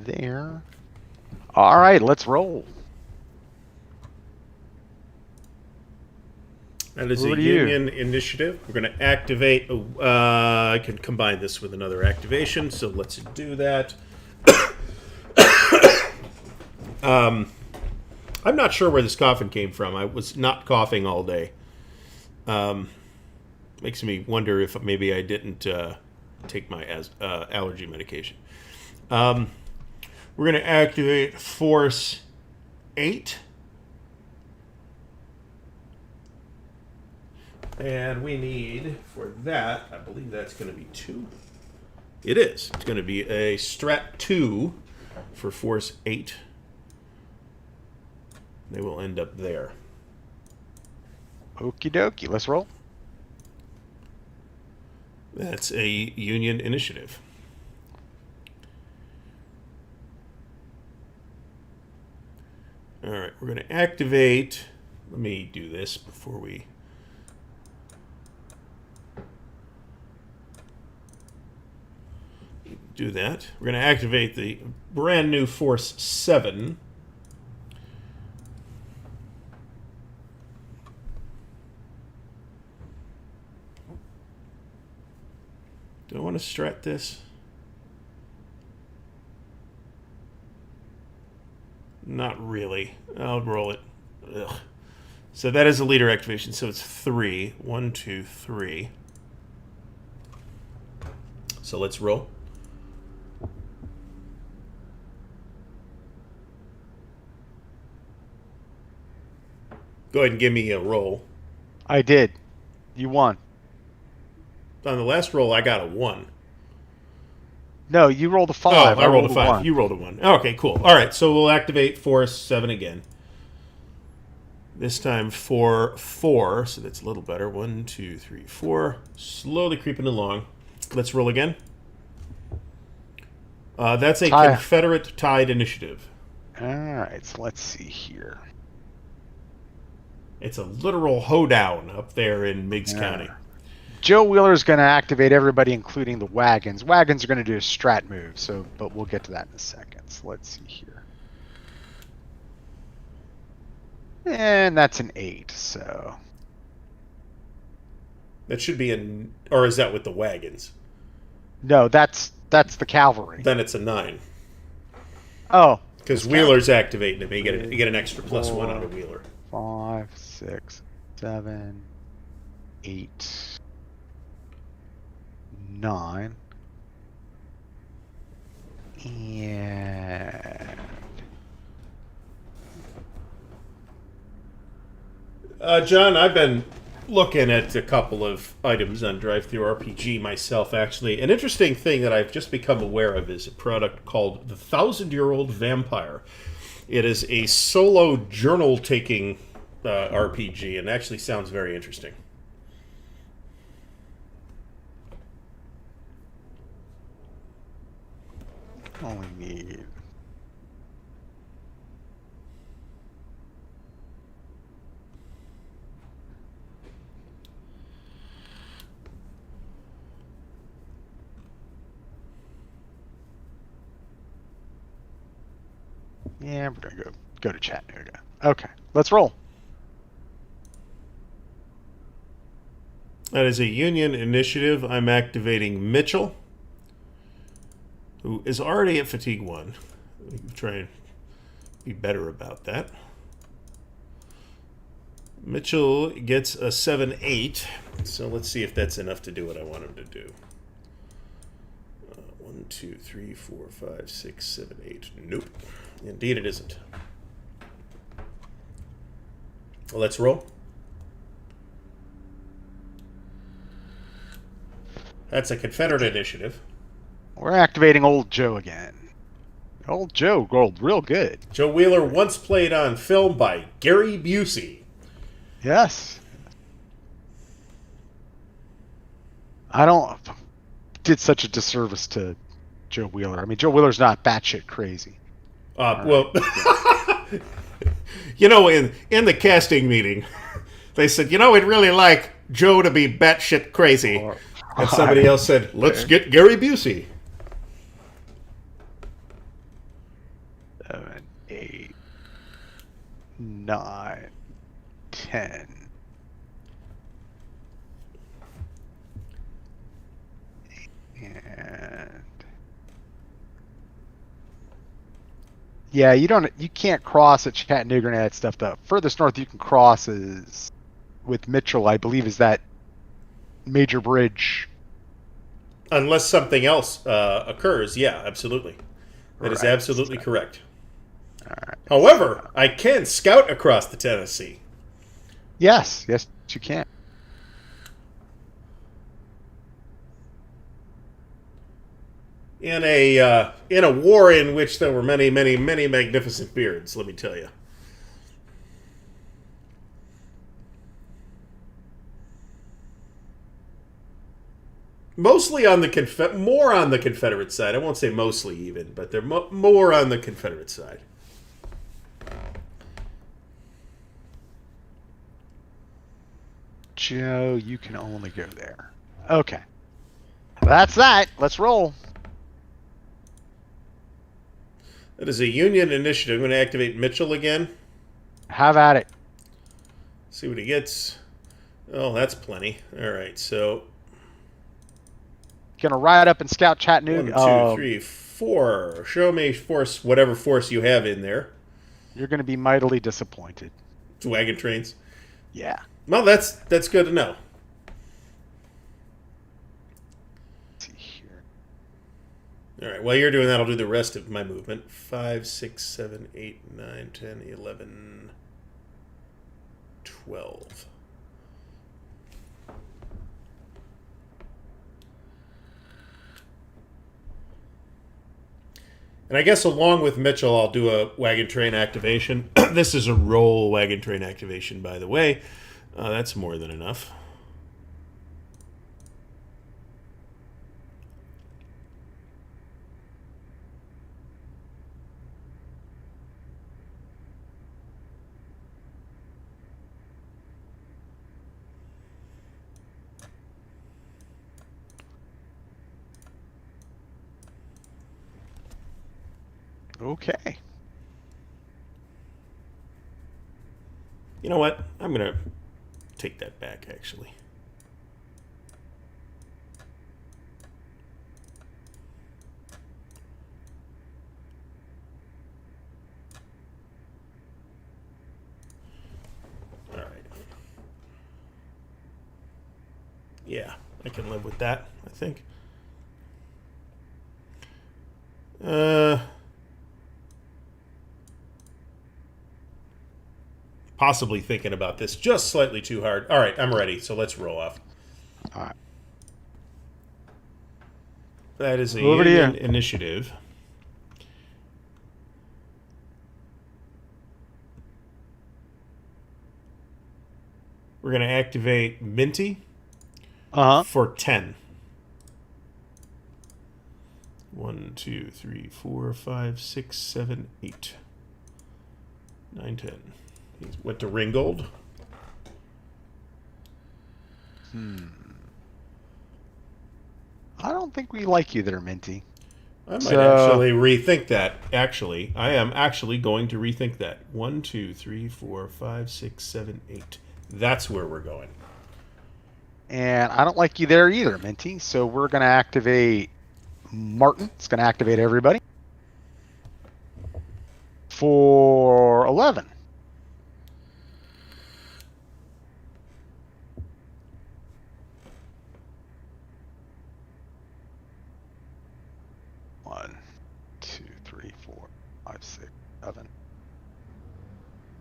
there. All right, let's roll. That is Over a to you. Union initiative. We're going to activate. I can combine this with another activation, so let's do that. I'm not sure where this coughing came from. I was not coughing all day. Makes me wonder if maybe I didn't take my allergy medication. We're going to activate Force 8. And we need, for that, I believe that's going to be 2. It is. It's going to be a Strat 2 for Force 8. They will end up there. Okie dokie, let's roll. That's a Union initiative. All right, we're going to activate. Let me do this before we. Do that. We're going to activate the brand new Force 7. Do I want to strat this? Not really. I'll roll it. Ugh. So that is a leader activation. So it's 3. 1, 2, 3. So let's roll. Go ahead and give me a roll. I did. You won. On the last roll, I got a 1. No, you rolled a 5. Oh, I rolled a 5. 1. You rolled a 1. Okay, cool. All right, so we'll activate Force 7 again. This time for 4, so that's a little better. 1, 2, 3, 4. Slowly creeping along. Let's roll again. That's a Confederate tied initiative. All right, so let's see here. It's a literal hoedown up there in Meigs County. Joe Wheeler's going to activate everybody, including the wagons. Wagons are going to do a strat move, but we'll get to that in a second. So let's see here. And that's an 8, so. That should be or is that with the wagons? No, that's the cavalry. Then it's a 9. Oh. Because Wheeler's activating him. You get an extra +1 out of Wheeler. 5, 6, 7, 8, 9. And John, I've been looking at a couple of items on Drive-Thru RPG myself, actually. An interesting thing that I've just become aware of is a product called the 1,000-Year-Old Vampire. It is a solo journal-taking RPG, and actually sounds very interesting. only need. Yeah, we're gonna go to Chattanooga. Okay, let's roll. That is a Union initiative. I'm activating Mitchell, who is already at Fatigue 1. We can try and be better about that. Mitchell gets a 7-8, so let's see if that's enough to do what I want him to do. 1, 2, 3, 4, 5, 6, 7, 8. Nope. Indeed it isn't. Well, let's roll. That's a Confederate initiative. We're activating Old Joe again. Old Joe rolled real good. Joe Wheeler once played on film by Gary Busey. Yes. I did such a disservice to Joe Wheeler. I mean, Joe Wheeler's not batshit crazy. Well, you know, in the casting meeting, they said, we'd really like Joe to be batshit crazy. And somebody else said, let's get Gary Busey. 9, 10. And yeah, you can't cross at Chattanooga and that stuff. The furthest north you can cross is with Mitchell, I believe, is that major bridge. Unless something else occurs, yeah, absolutely. That is Right. absolutely correct. All right. However, I can scout across the Tennessee. Yes, you can. In a war in which there were many, many, many magnificent beards, let me tell you. Mostly on the more on the Confederate side. I won't say mostly even, but they're more on the Confederate side. Joe, you can only go there. Okay. That's that. Let's roll. That is a Union initiative. I'm going to activate Mitchell again. Have at it. See what he gets. Oh, that's plenty. All right, so Gonna ride up and scout Chattanooga. 1, 2, 3, 4. Show me force, whatever force you have in there. You're gonna be mightily disappointed. It's wagon trains. Yeah. Well, that's good to know. Let's see here. All right, while you're doing that, I'll do the rest of my movement. 5, 6, 7, 8, 9, 10, 11, 12. And I guess along with Mitchell, I'll do a wagon train activation. This is a roll wagon train activation, by the way. That's more than enough. Okay. You know what? I'm going to take that back, actually. All right. Yeah, I can live with that, I think. Possibly thinking about this just slightly too hard. All right, I'm ready, so let's roll off. All right. That is a Over to Union you. initiative. We're going to activate Minty for 10. 1, 2, 3, 4, 5, 6, 7, 8, 9, 10. He went to Ringgold. I don't think we like you there, Minty. I might actually rethink that. Actually, I am actually going to rethink that. 1, 2, 3, 4, 5, 6, 7, 8. That's where we're going. And I don't like you there either, Minty. So we're going to activate Martin. It's going to activate everybody. For 11. One, 2, 3, 4, 5, 6, 7,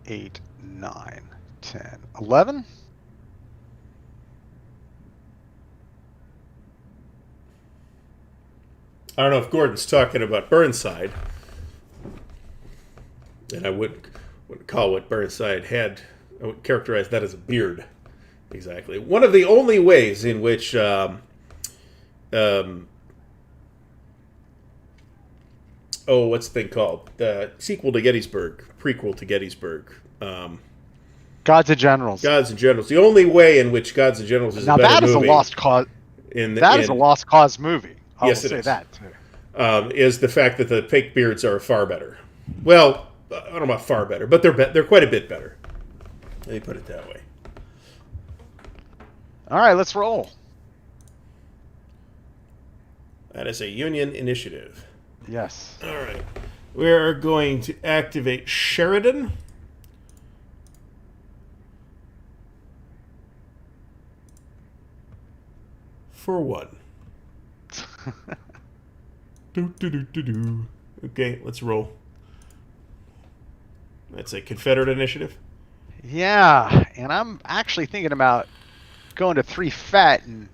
8, 9, 10, 11. I don't know if Gordon's talking about Burnside, and I wouldn't call what Burnside had. I would characterize that as a beard. Exactly. One of the only ways in which what's the thing called? The sequel to Gettysburg, prequel to Gettysburg. Gods of Generals. Gods and Generals. The only way in which Gods and Generals is Now a better that is movie. a lost cause. That is a lost cause movie. I Yes, will it say is. that too. Is the fact that the fake beards are far better. Well, I don't know about far better, but they're quite a bit better. Let me put it that way. All right, let's roll. That is a Union initiative. Yes. All right. We're going to activate Sheridan. For 1. Okay, let's roll. That's a Confederate initiative. Yeah, and I'm actually thinking about going to 3 fat and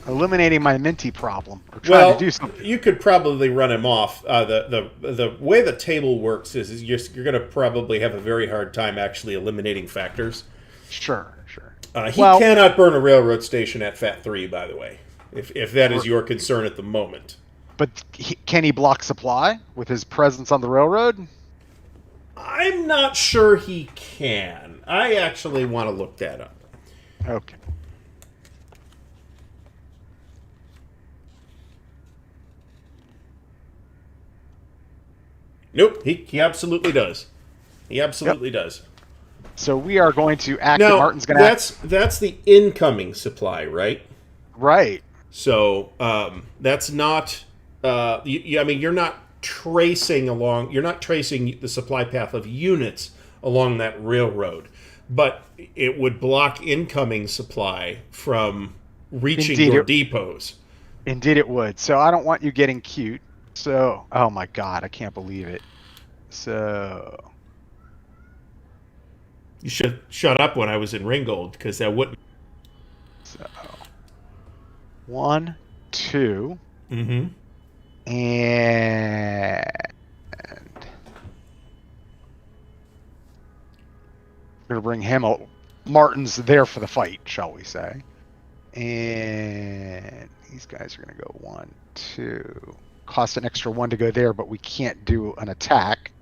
eliminating my Minty problem, or trying to do something. You could probably run him off. The way the table works is you're going to probably have a very hard time actually eliminating factors. Sure. He cannot burn a railroad station at Fat 3, by the way, if that is your concern at the moment. But can he block supply with his presence on the railroad? I'm not sure he can. I actually want to look that up. Okay. Nope, he absolutely does. He absolutely does. So we are going to activate. Martin's going to that's the incoming supply, right? Right. So that's not. You're not tracing along. You're not tracing the supply path of units along that railroad, but it would block incoming supply from reaching your depots. Indeed, it would. So I don't want you getting cute. So, oh my God, I can't believe it. So. You should shut up when I was in Ringgold, because that wouldn't. So, 1, 2. Mm-hmm. And we're going to bring him out. Martin's there for the fight, shall we say. And these guys are going to go 1, 2. Cost an extra 1 to go there, but we can't do an attack.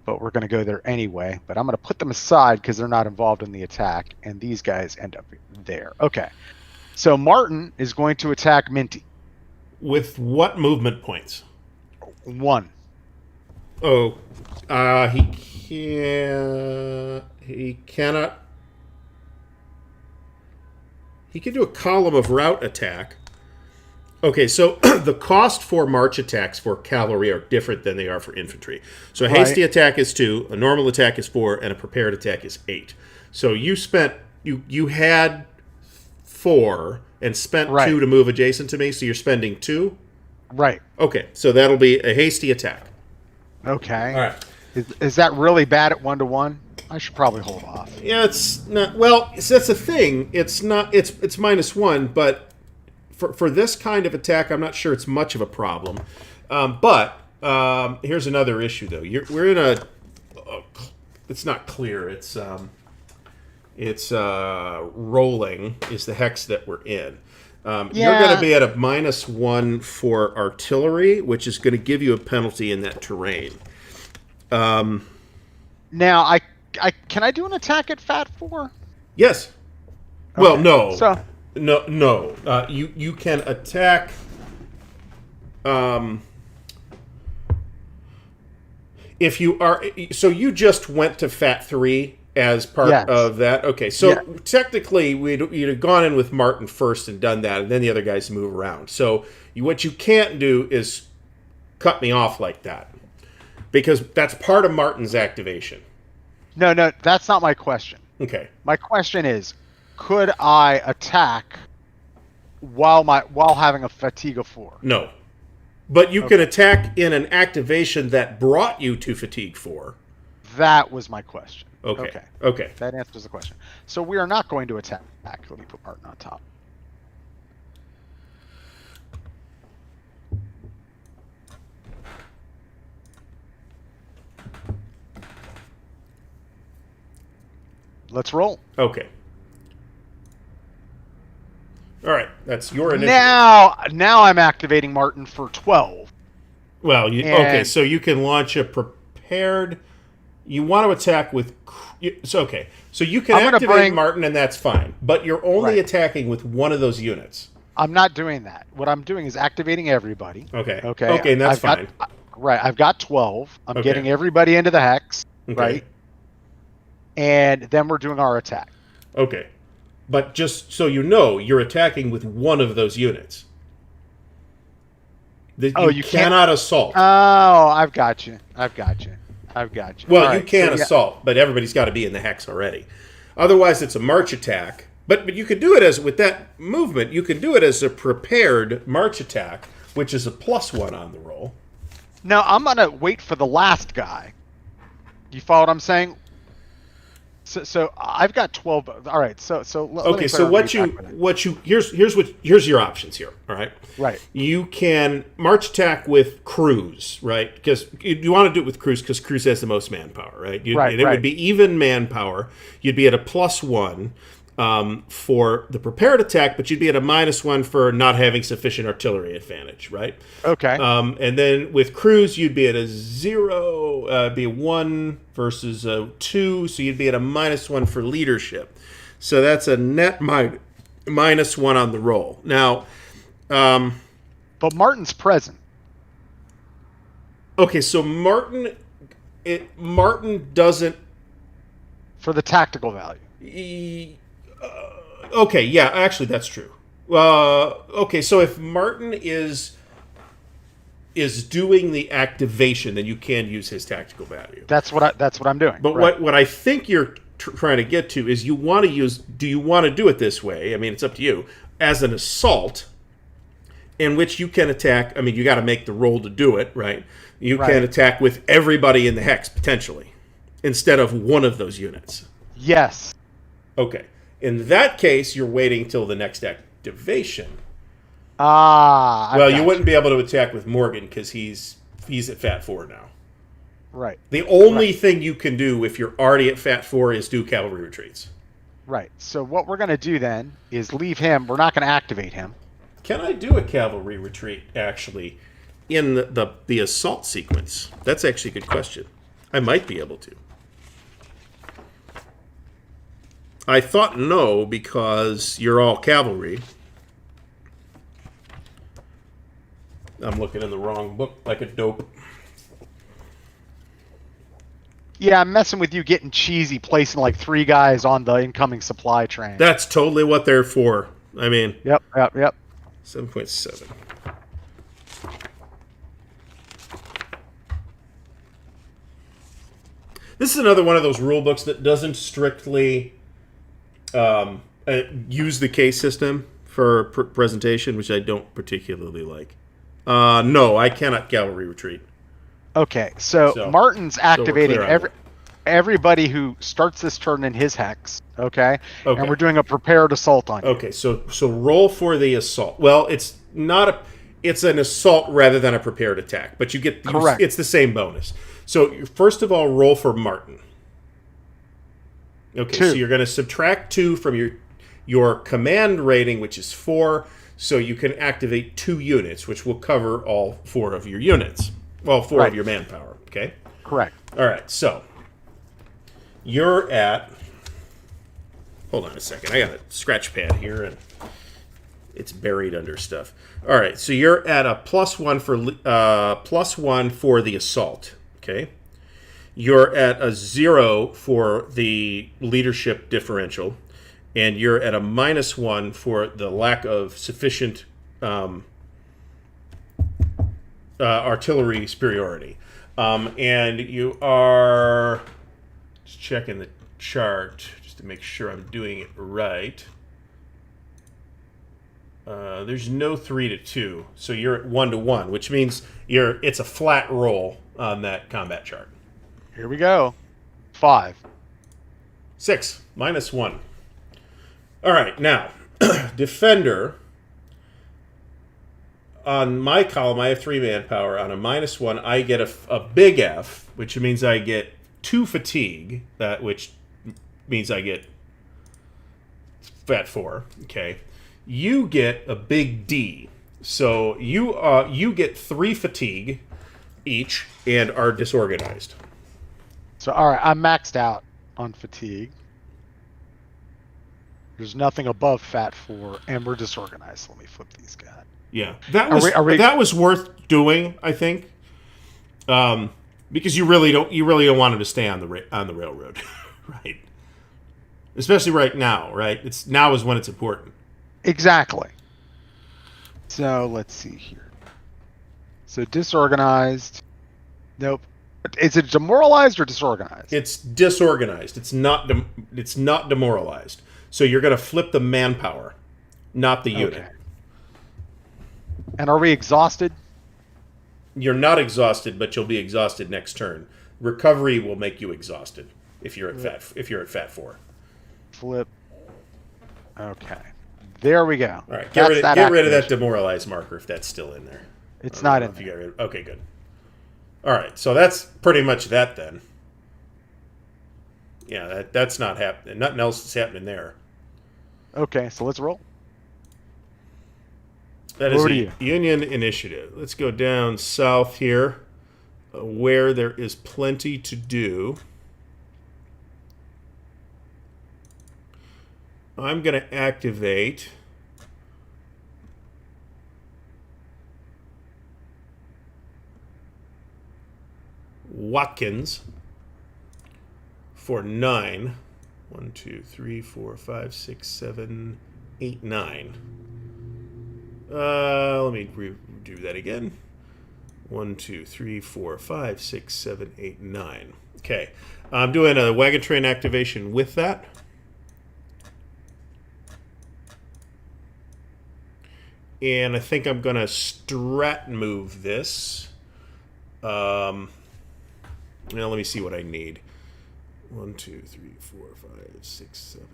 But we're going to go there anyway. But I'm going to put them aside because they're not involved in the attack. And these guys end up there. Okay. So Martin is going to attack Minty. With what movement points? 1. Oh, he cannot. He can do a column of route attack. Okay, so the cost for march attacks for cavalry are different than they are for infantry. So a hasty attack is 2, a normal attack is 4, and a prepared attack is 8. So you had 4 and spent 2 to move adjacent to me, so you're spending 2? Right. Okay, so that'll be a hasty attack. Okay. All right. Is that really bad at 1-to-1? I should probably hold off. Yeah, it's not. Well, that's the thing. It's not. It's -1, but for this kind of attack, I'm not sure it's much of a problem. But here's another issue, though. We're in a. It's not clear. It's rolling is the hex that we're in. You're going to be at a -1 for artillery, which is going to give you a penalty in that terrain. Now, I can I do an attack at Fat 4? Yes. Okay. Well, no. So no. You can attack. If you are, so you just went to Fat 3 as part of that. Okay, so technically you'd have gone in with Martin first and done that, and then the other guys move around. So what you can't do is cut me off like that, because that's part of Martin's activation. No, that's not my question. Okay. My question is, could I attack while having a fatigue of 4? No. But you can attack in an activation that brought you to fatigue 4. That was my question. Okay. That answers the question. So we are not going to attack. Let me put Martin on top. Let's roll. Okay. All right, that's your initiative. Now I'm activating Martin for 12. Well, okay, so you can launch a prepared. You want to attack with. Okay, so you can activate Martin, and that's fine. But you're only attacking with one of those units. I'm not doing that. What I'm doing is activating everybody. Okay, and that's fine. Right. I've got 12. I'm Okay. getting everybody into the hex. Okay. Right. And then we're doing our attack. Okay. But just so you know, you're attacking with one of those units. You cannot assault. Oh, I've got you. Well, you can assault, but everybody's got to be in the hex already. Otherwise, it's a march attack. But you could do it with that movement, you could do it as a prepared march attack, which is a +1 on the roll. No, I'm going to wait for the last guy. You follow what I'm saying? So I've got 12. All right. So okay. So here's your options here. All right. Right. You can march attack with Cruz, right? Because you want to do it with Cruz because Cruz has the most manpower, right? And it would be even manpower. You'd be at a +1 for the prepared attack, but you'd be at a -1 for not having sufficient artillery advantage, right? Okay. And then with Cruz, you'd be at a 0, be a 1 versus a 2, so you'd be at a -1 for leadership. So that's a net -1 on the roll. Now, but Martin's present. Okay, so Martin doesn't for the tactical value. Okay, yeah, actually, that's true. Okay, so if Martin is doing the activation, then you can use his tactical value. That's what I'm doing. But what I think you're trying to get to is do you want to do it this way? I mean, it's up to you. As an assault, in which you can attack. I mean, you got to make the roll to do it, right? You can attack with everybody in the hex potentially, instead of one of those units. Yes. Okay. In that case, you're waiting till the next activation. Well, you wouldn't be able to attack with Morgan because he's at Fat 4 now. Right. The only thing you can do if you're already at Fat 4 is do cavalry retreats. Right. So what we're going to do then is leave him. We're not going to activate him. Can I do a cavalry retreat, actually, in the assault sequence? That's actually a good question. I might be able to. I thought no, because you're all cavalry. I'm looking in the wrong book like a dope. Yeah, I'm messing with you getting cheesy, placing like 3 guys on the incoming supply train. That's totally what they're for. I mean... Yep. 7.7. This is another one of those rule books that doesn't strictly... use the case system for presentation, which I don't particularly like. No, I cannot cavalry retreat. Okay, so Martin's activating everybody who starts this turn in his hex. Okay, and we're doing a prepared assault on you. Okay, so roll for the assault. Well, it's an assault rather than a prepared attack, but you get correct. It's the same bonus. So first of all, roll for Martin. Okay, 2. So you're going to subtract 2 from your command rating, which is 4, so you can activate 2 units, which will cover all 4 of your units. Well, 4 of your manpower, okay? Correct. All right, so you're at... Hold on a second. I got a scratch pad here, and it's buried under stuff. All right, so you're at a +1 for the assault, okay? You're at a 0 for the leadership differential, and you're at a -1 for the lack of sufficient artillery superiority. And you are just checking the chart just to make sure I'm doing it right. There's no 3 to 2, so you're at 1 to 1, which means it's a flat roll on that combat chart. Here we go. 5. 6, -1. All right, now, defender. On my column, I have 3 manpower. On a -1, I get a big F, which means I get 2 fatigue, which means I get Fat 4. Okay, you get a big D, so you get 3 fatigue each and are disorganized. So all right, I'm maxed out on fatigue. There's nothing above Fat 4, and we're disorganized. Let me flip these guys. Yeah, that was worth doing, I think. Because you really don't want him to stay on the railroad, right? Especially right now, right? Now is when it's important. Exactly. So let's see here. So disorganized. Nope. Is it demoralized or disorganized? It's disorganized. It's not demoralized. So you're going to flip the manpower, not the unit. Okay. And are we exhausted? You're not exhausted, but you'll be exhausted next turn. Recovery will make you exhausted if you're at fat 4. Flip. Okay. There we go. All right. Get rid of that demoralized marker if that's still in there. It's not in there. Okay, good. All right. So that's pretty much that then. Yeah, that's not happening. Nothing else is happening there. Okay, so let's roll. That is a Union initiative. Let's go down south here, where there is plenty to do. I'm going to activate Watkins for 9. 1, 2, 3, 4, 5, 6, 7, 8, 9. Let me do that again. 1, 2, 3, 4, 5, 6, 7, 8, 9. Okay. I'm doing a wagon train activation with that. And I think I'm going to strat move this. Now let me see what I need. 1, 2, 3, 4, 5, 6, 7,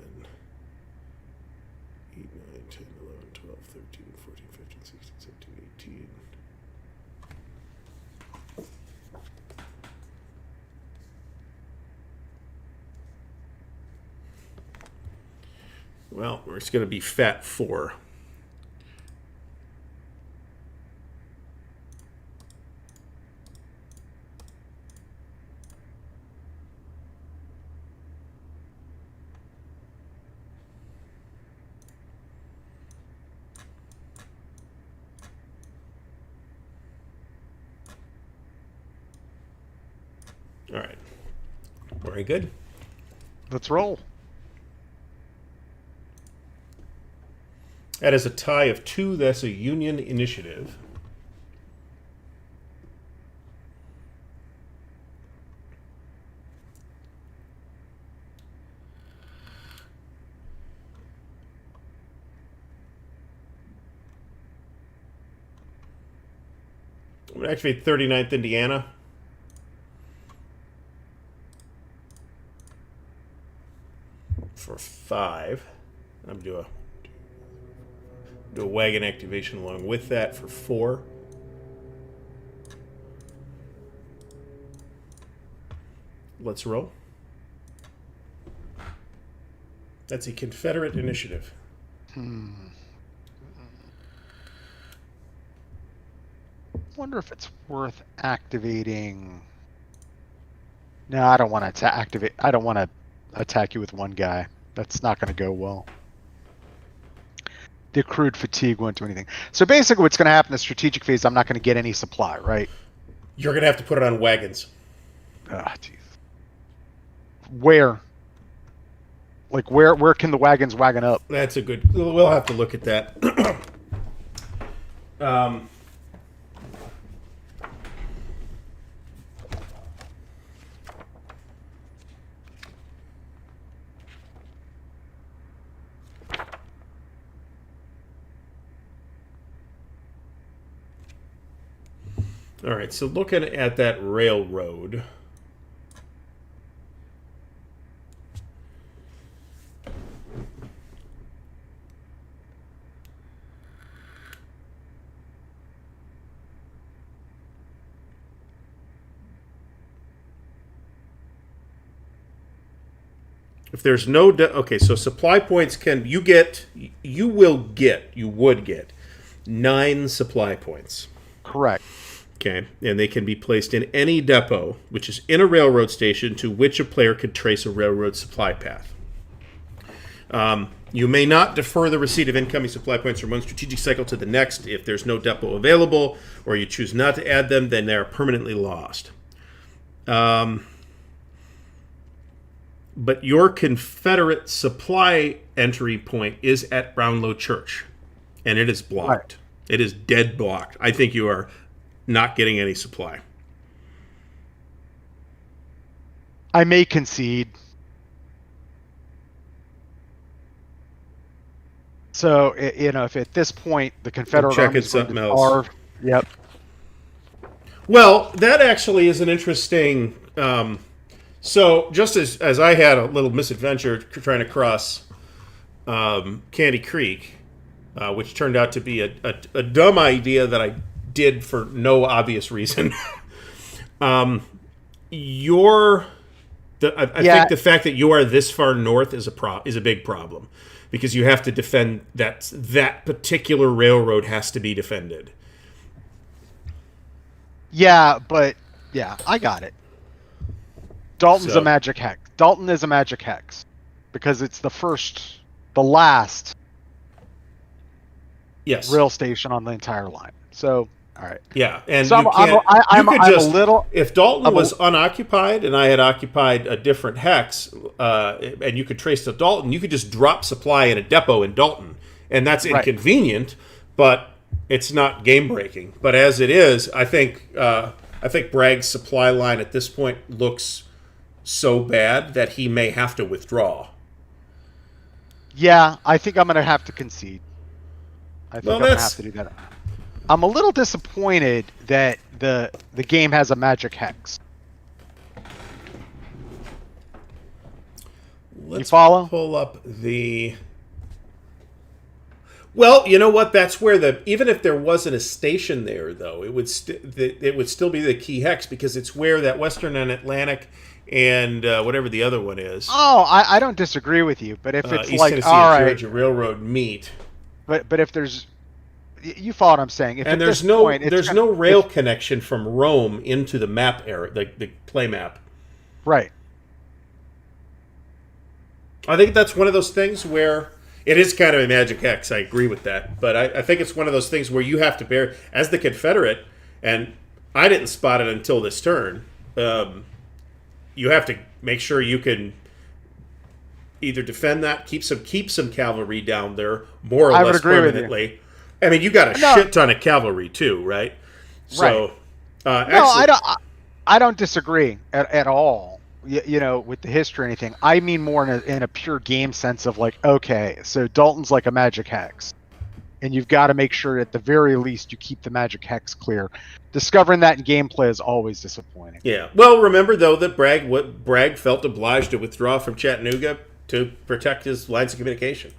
8, 9, 10, 11, 12, 13, 14, 15, 16, 17, 18. Well, it's going to be fat 4. All right. Very good. Let's roll. That is a tie of 2. That's a Union initiative. I'm going to activate 39th Indiana. For 5. I'm going to do a wagon activation along with that for 4. Let's roll. That's a Confederate initiative. Wonder if it's worth activating. No, I don't want to activate. I don't want to attack you with one guy. That's not going to go well. The accrued fatigue won't do anything. So basically what's going to happen in the strategic phase, I'm not going to get any supply, right? You're going to have to put it on wagons. Ah, jeez. Where? Like, where can the wagons wagon up? That's a good... We'll have to look at that. All right, so looking at that railroad... If there's no... okay, so supply points can... You would get 9 supply points. Correct. Okay, and they can be placed in any depot, which is in a railroad station, to which a player could trace a railroad supply path. You may not defer the receipt of incoming supply points from one strategic cycle to the next if there's no depot available, or you choose not to add them, then they are permanently lost. But your Confederate supply entry point is at Brownlow Church, and it is blocked. Right. It is dead blocked. I think you are not getting any supply. I may concede. So, if at this point the Confederate Army is going to starve, yep. Well, that actually is an interesting. So, just as I had a little misadventure trying to cross Candy Creek, which turned out to be a dumb idea that I did for no obvious reason. I think the fact that you are this far north is a big problem, because you have to defend that particular railroad has to be defended. Yeah, but I got it. Dalton's a magic hex. Dalton is a magic hex because it's the last rail station on the entire line. So, all right. Yeah, and so I'm a little. If Dalton was unoccupied and I had occupied a different hex, and you could trace to Dalton, you could just drop supply in a depot in Dalton, and that's inconvenient, but it's not game breaking. But as it is, I think Bragg's supply line at this point looks so bad that he may have to withdraw. Yeah, I think I'm going to have to concede. I'm going to have to do that. I'm a little disappointed that the game has a magic hex. Let's you follow? Pull up the. Well, you know what? That's where even if there wasn't a station there, though, it would still be the key hex, because it's where that Western and Atlantic and whatever the other one is. Oh, I don't disagree with you, but if it's East like Tennessee all and right, Georgia Railroad meet. But if there's, you follow what I'm saying. If and there's no rail connection from Rome into the map area, the play map. Right. I think that's one of those things where it is kind of a magic hex. I agree with that, but I think it's one of those things where you have to bear as the Confederate, and I didn't spot it until this turn. You have to make sure you can either defend that, keep some cavalry down there more or less permanently. I mean, you got a shit ton of cavalry too, right? So, I don't disagree at all. With the history or anything. I mean more in a pure game sense of like, okay, so Dalton's like a magic hex, and you've got to make sure at the very least you keep the magic hex clear. Discovering that in gameplay is always disappointing. Yeah. Well, remember though that Bragg felt obliged to withdraw from Chattanooga to protect his lines of communication.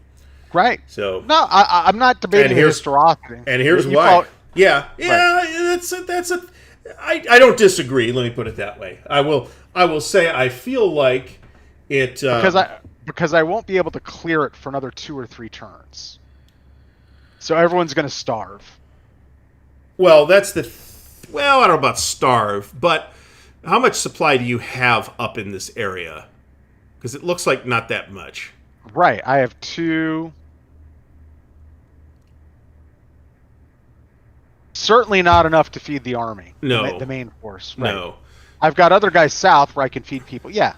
Right. So no, I'm not debating the historicity. And here's why. Right. I don't disagree. Let me put it that way. I will say I feel like it because I won't be able to clear it for another 2 or 3 turns. So everyone's going to starve. Well, I don't know about starve, but how much supply do you have up in this area? Because it looks like not that much. Right. I have 2. Certainly not enough to feed the army. No. The main force. Right. No. I've got other guys south where I can feed people. Yeah.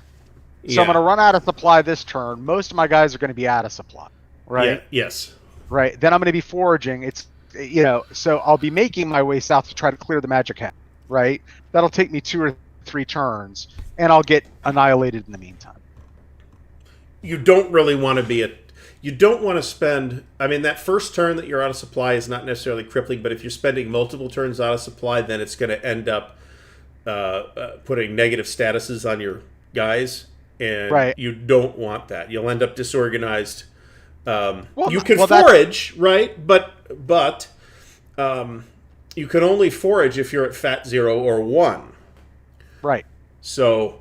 So I'm going to run out of supply this turn. Most of my guys are going to be out of supply. Right? Yeah, yes. Right. Then I'm going to be foraging. So I'll be making my way south to try to clear the magic hat. Right? That'll take me 2 or 3 turns, and I'll get annihilated in the meantime. You don't really want to you don't want to spend. I mean, that first turn that you're out of supply is not necessarily crippling, but if you're spending multiple turns out of supply, then it's going to end up putting negative statuses on your guys, and you don't want that. You'll end up disorganized. You can forage, right? But you can only forage if you're at Fat 0 or 1. Right. So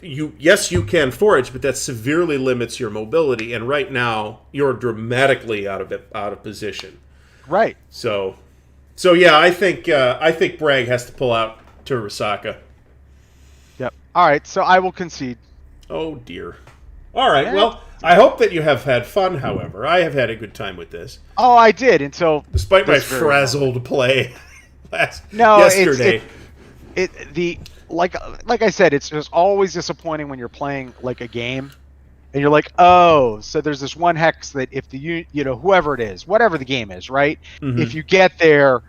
you can forage, but that severely limits your mobility. And right now, you're dramatically out of position. Right. So yeah, I think Bragg has to pull out to Resaca. Yep. All right. So I will concede. Oh dear. All right. Yeah. Well, I hope that you have had fun, however. I have had a good time with this. Oh, I did until Despite my this very frazzled play No, yesterday. Like I said, it's just always disappointing when you're playing like a game and you're like, oh, so there's this one hex that if the whoever it is, whatever the game is, right? If you get there,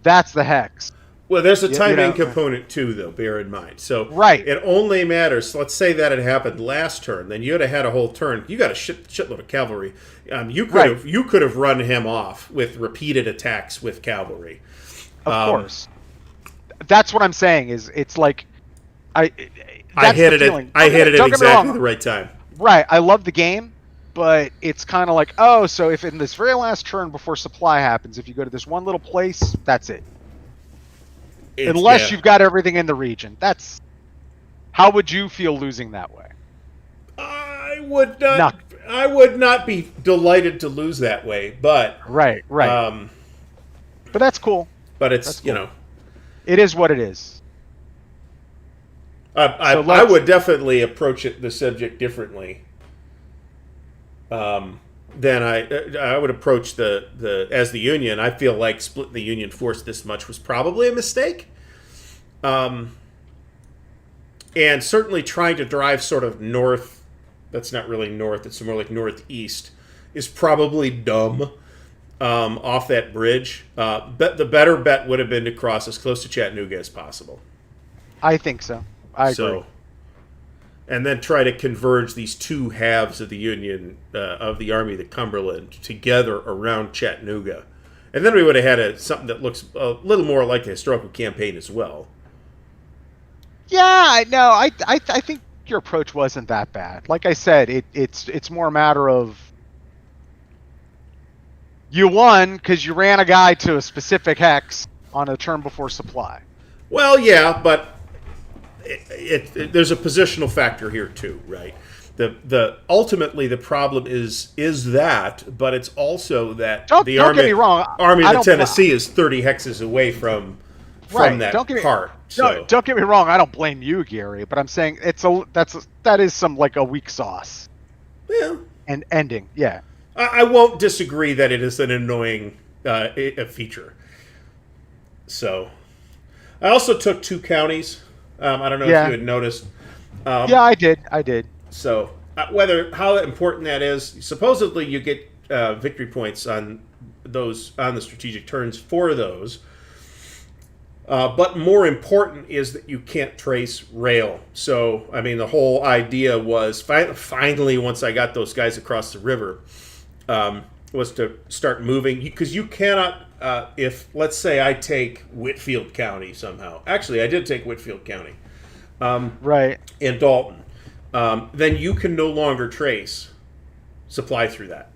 that's the hex. Well, there's a timing component too, though. Bear in mind. So right, it only matters. Let's say that it happened last turn, then you'd have had a whole turn. You got a shitload of cavalry. You could have run him off with repeated attacks with cavalry. Of course, that's what I'm saying. Is it's like I hit it at exactly the right time. Right, I love the game, but it's kind of like, oh, so if in this very last turn before supply happens, if you go to this one little place, that's it. Unless you've got everything in the region. How would you feel losing that way? I would not. I would not be delighted to lose that way, but right. But that's cool. But it's cool. It is what it is. I would definitely approach the subject differently. Then I would approach as the Union. I feel like splitting the Union force this much was probably a mistake. And certainly trying to drive sort of north, that's not really north, it's more like northeast, is probably dumb off that bridge. But the better bet would have been to cross as close to Chattanooga as possible. I think so. I agree. And then try to converge these two halves of the Union, of the Army of the Cumberland, together around Chattanooga. And then we would have had something that looks a little more like a historical campaign as well. Yeah, no, I think your approach wasn't that bad. Like I said, it's more a matter of you won because you ran a guy to a specific hex on a turn before supply. Well, yeah, but there's a positional factor here too, right? Ultimately the problem is that, but it's also that don't get me wrong, Army of the Tennessee is 30 hexes away from that part. No, don't get me wrong, I don't blame you, Gary, but I'm saying that is some like a weak sauce. Yeah. And ending, yeah. I won't disagree that it is an annoying a feature. So, I also took 2 counties. I don't know if you had noticed. Yeah, I did. So, how important that is, supposedly you get victory points on the strategic turns for those. But more important is that you can't trace rail. So, I mean, the whole idea was finally, once I got those guys across the river, was to start moving. Because you cannot, if, let's say I take Whitfield County somehow. Actually, I did take Whitfield County. Right. And Dalton. Then you can no longer trace supply through that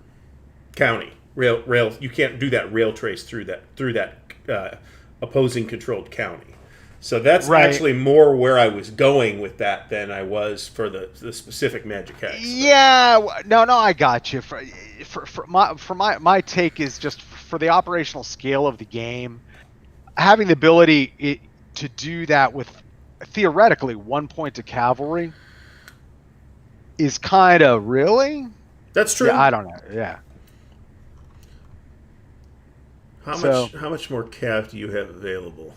county. Rail. You can't do that rail trace through that opposing controlled county. So that's actually more where I was going with that than I was for the specific magic hex. Yeah, no, I got you. For my take is just for the operational scale of the game, having the ability to do that with theoretically 1 point to cavalry is kind of really. That's true. Yeah, I don't know. Yeah. How much more cav do you have available?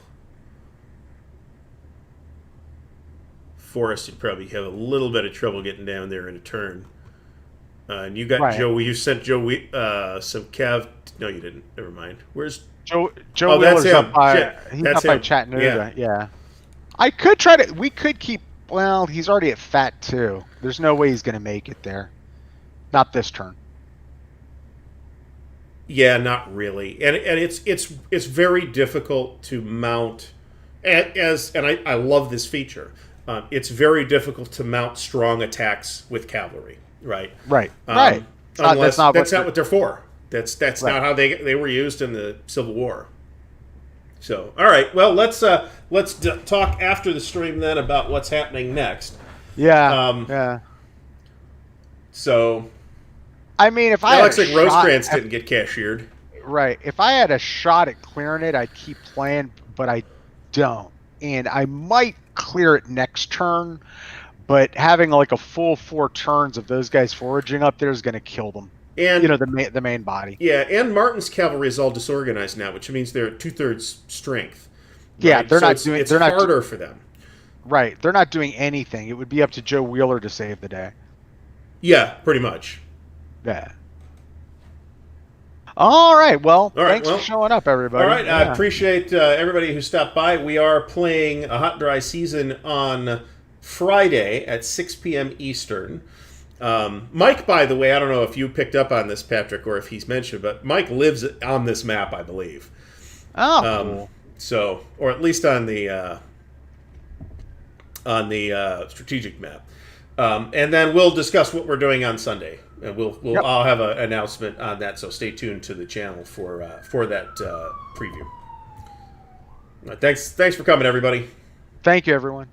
Forrest, you'd probably have a little bit of trouble getting down there in a turn. And you got Joey. You sent Joey some cav. No, you didn't. Never mind. Where's Joe Wheeler's up by? He's up by Chattanooga. Yeah. I could try to. We could keep. Well, he's already at Fat 2. There's no way he's going to make it there. Not this turn. Yeah, not really, and it's very difficult to mount. And I love this feature. It's very difficult to mount strong attacks with cavalry, right? Right. That's not what they're for. That's not how they were used in the Civil War. So, all right. Well, let's talk after the stream then about what's happening next. Yeah. Yeah. So, I mean, if I looks like Rosecrans didn't get cashiered. Right. If I had a shot at clearing it, I'd keep playing, but I don't. And I might clear it next turn, But having like a full 4 turns of those guys foraging up there is going to kill them. And the main body. Yeah, and Martin's cavalry is all disorganized now, which means they're at 2/3 strength. Right? Yeah, they're so not it's, doing. It's they're not harder for them. Right, they're not doing anything. It would be up to Joe Wheeler to save the day. Yeah, pretty much. Yeah. All right. Well, All right, thanks for showing up, everybody. All right, yeah. I appreciate everybody who stopped by. We are playing a Hot Dry Season on Friday at 6 p.m. Eastern. Mike, by the way, I don't know if you picked up on this, Patrick, or if he's mentioned, but Mike lives on this map, I believe. Oh, cool. So, or at least on the strategic map. And then we'll discuss what we're doing on Sunday. And Yep. I'll have an announcement on that, so stay tuned to the channel for that preview. Thanks for coming, everybody. Thank you, everyone.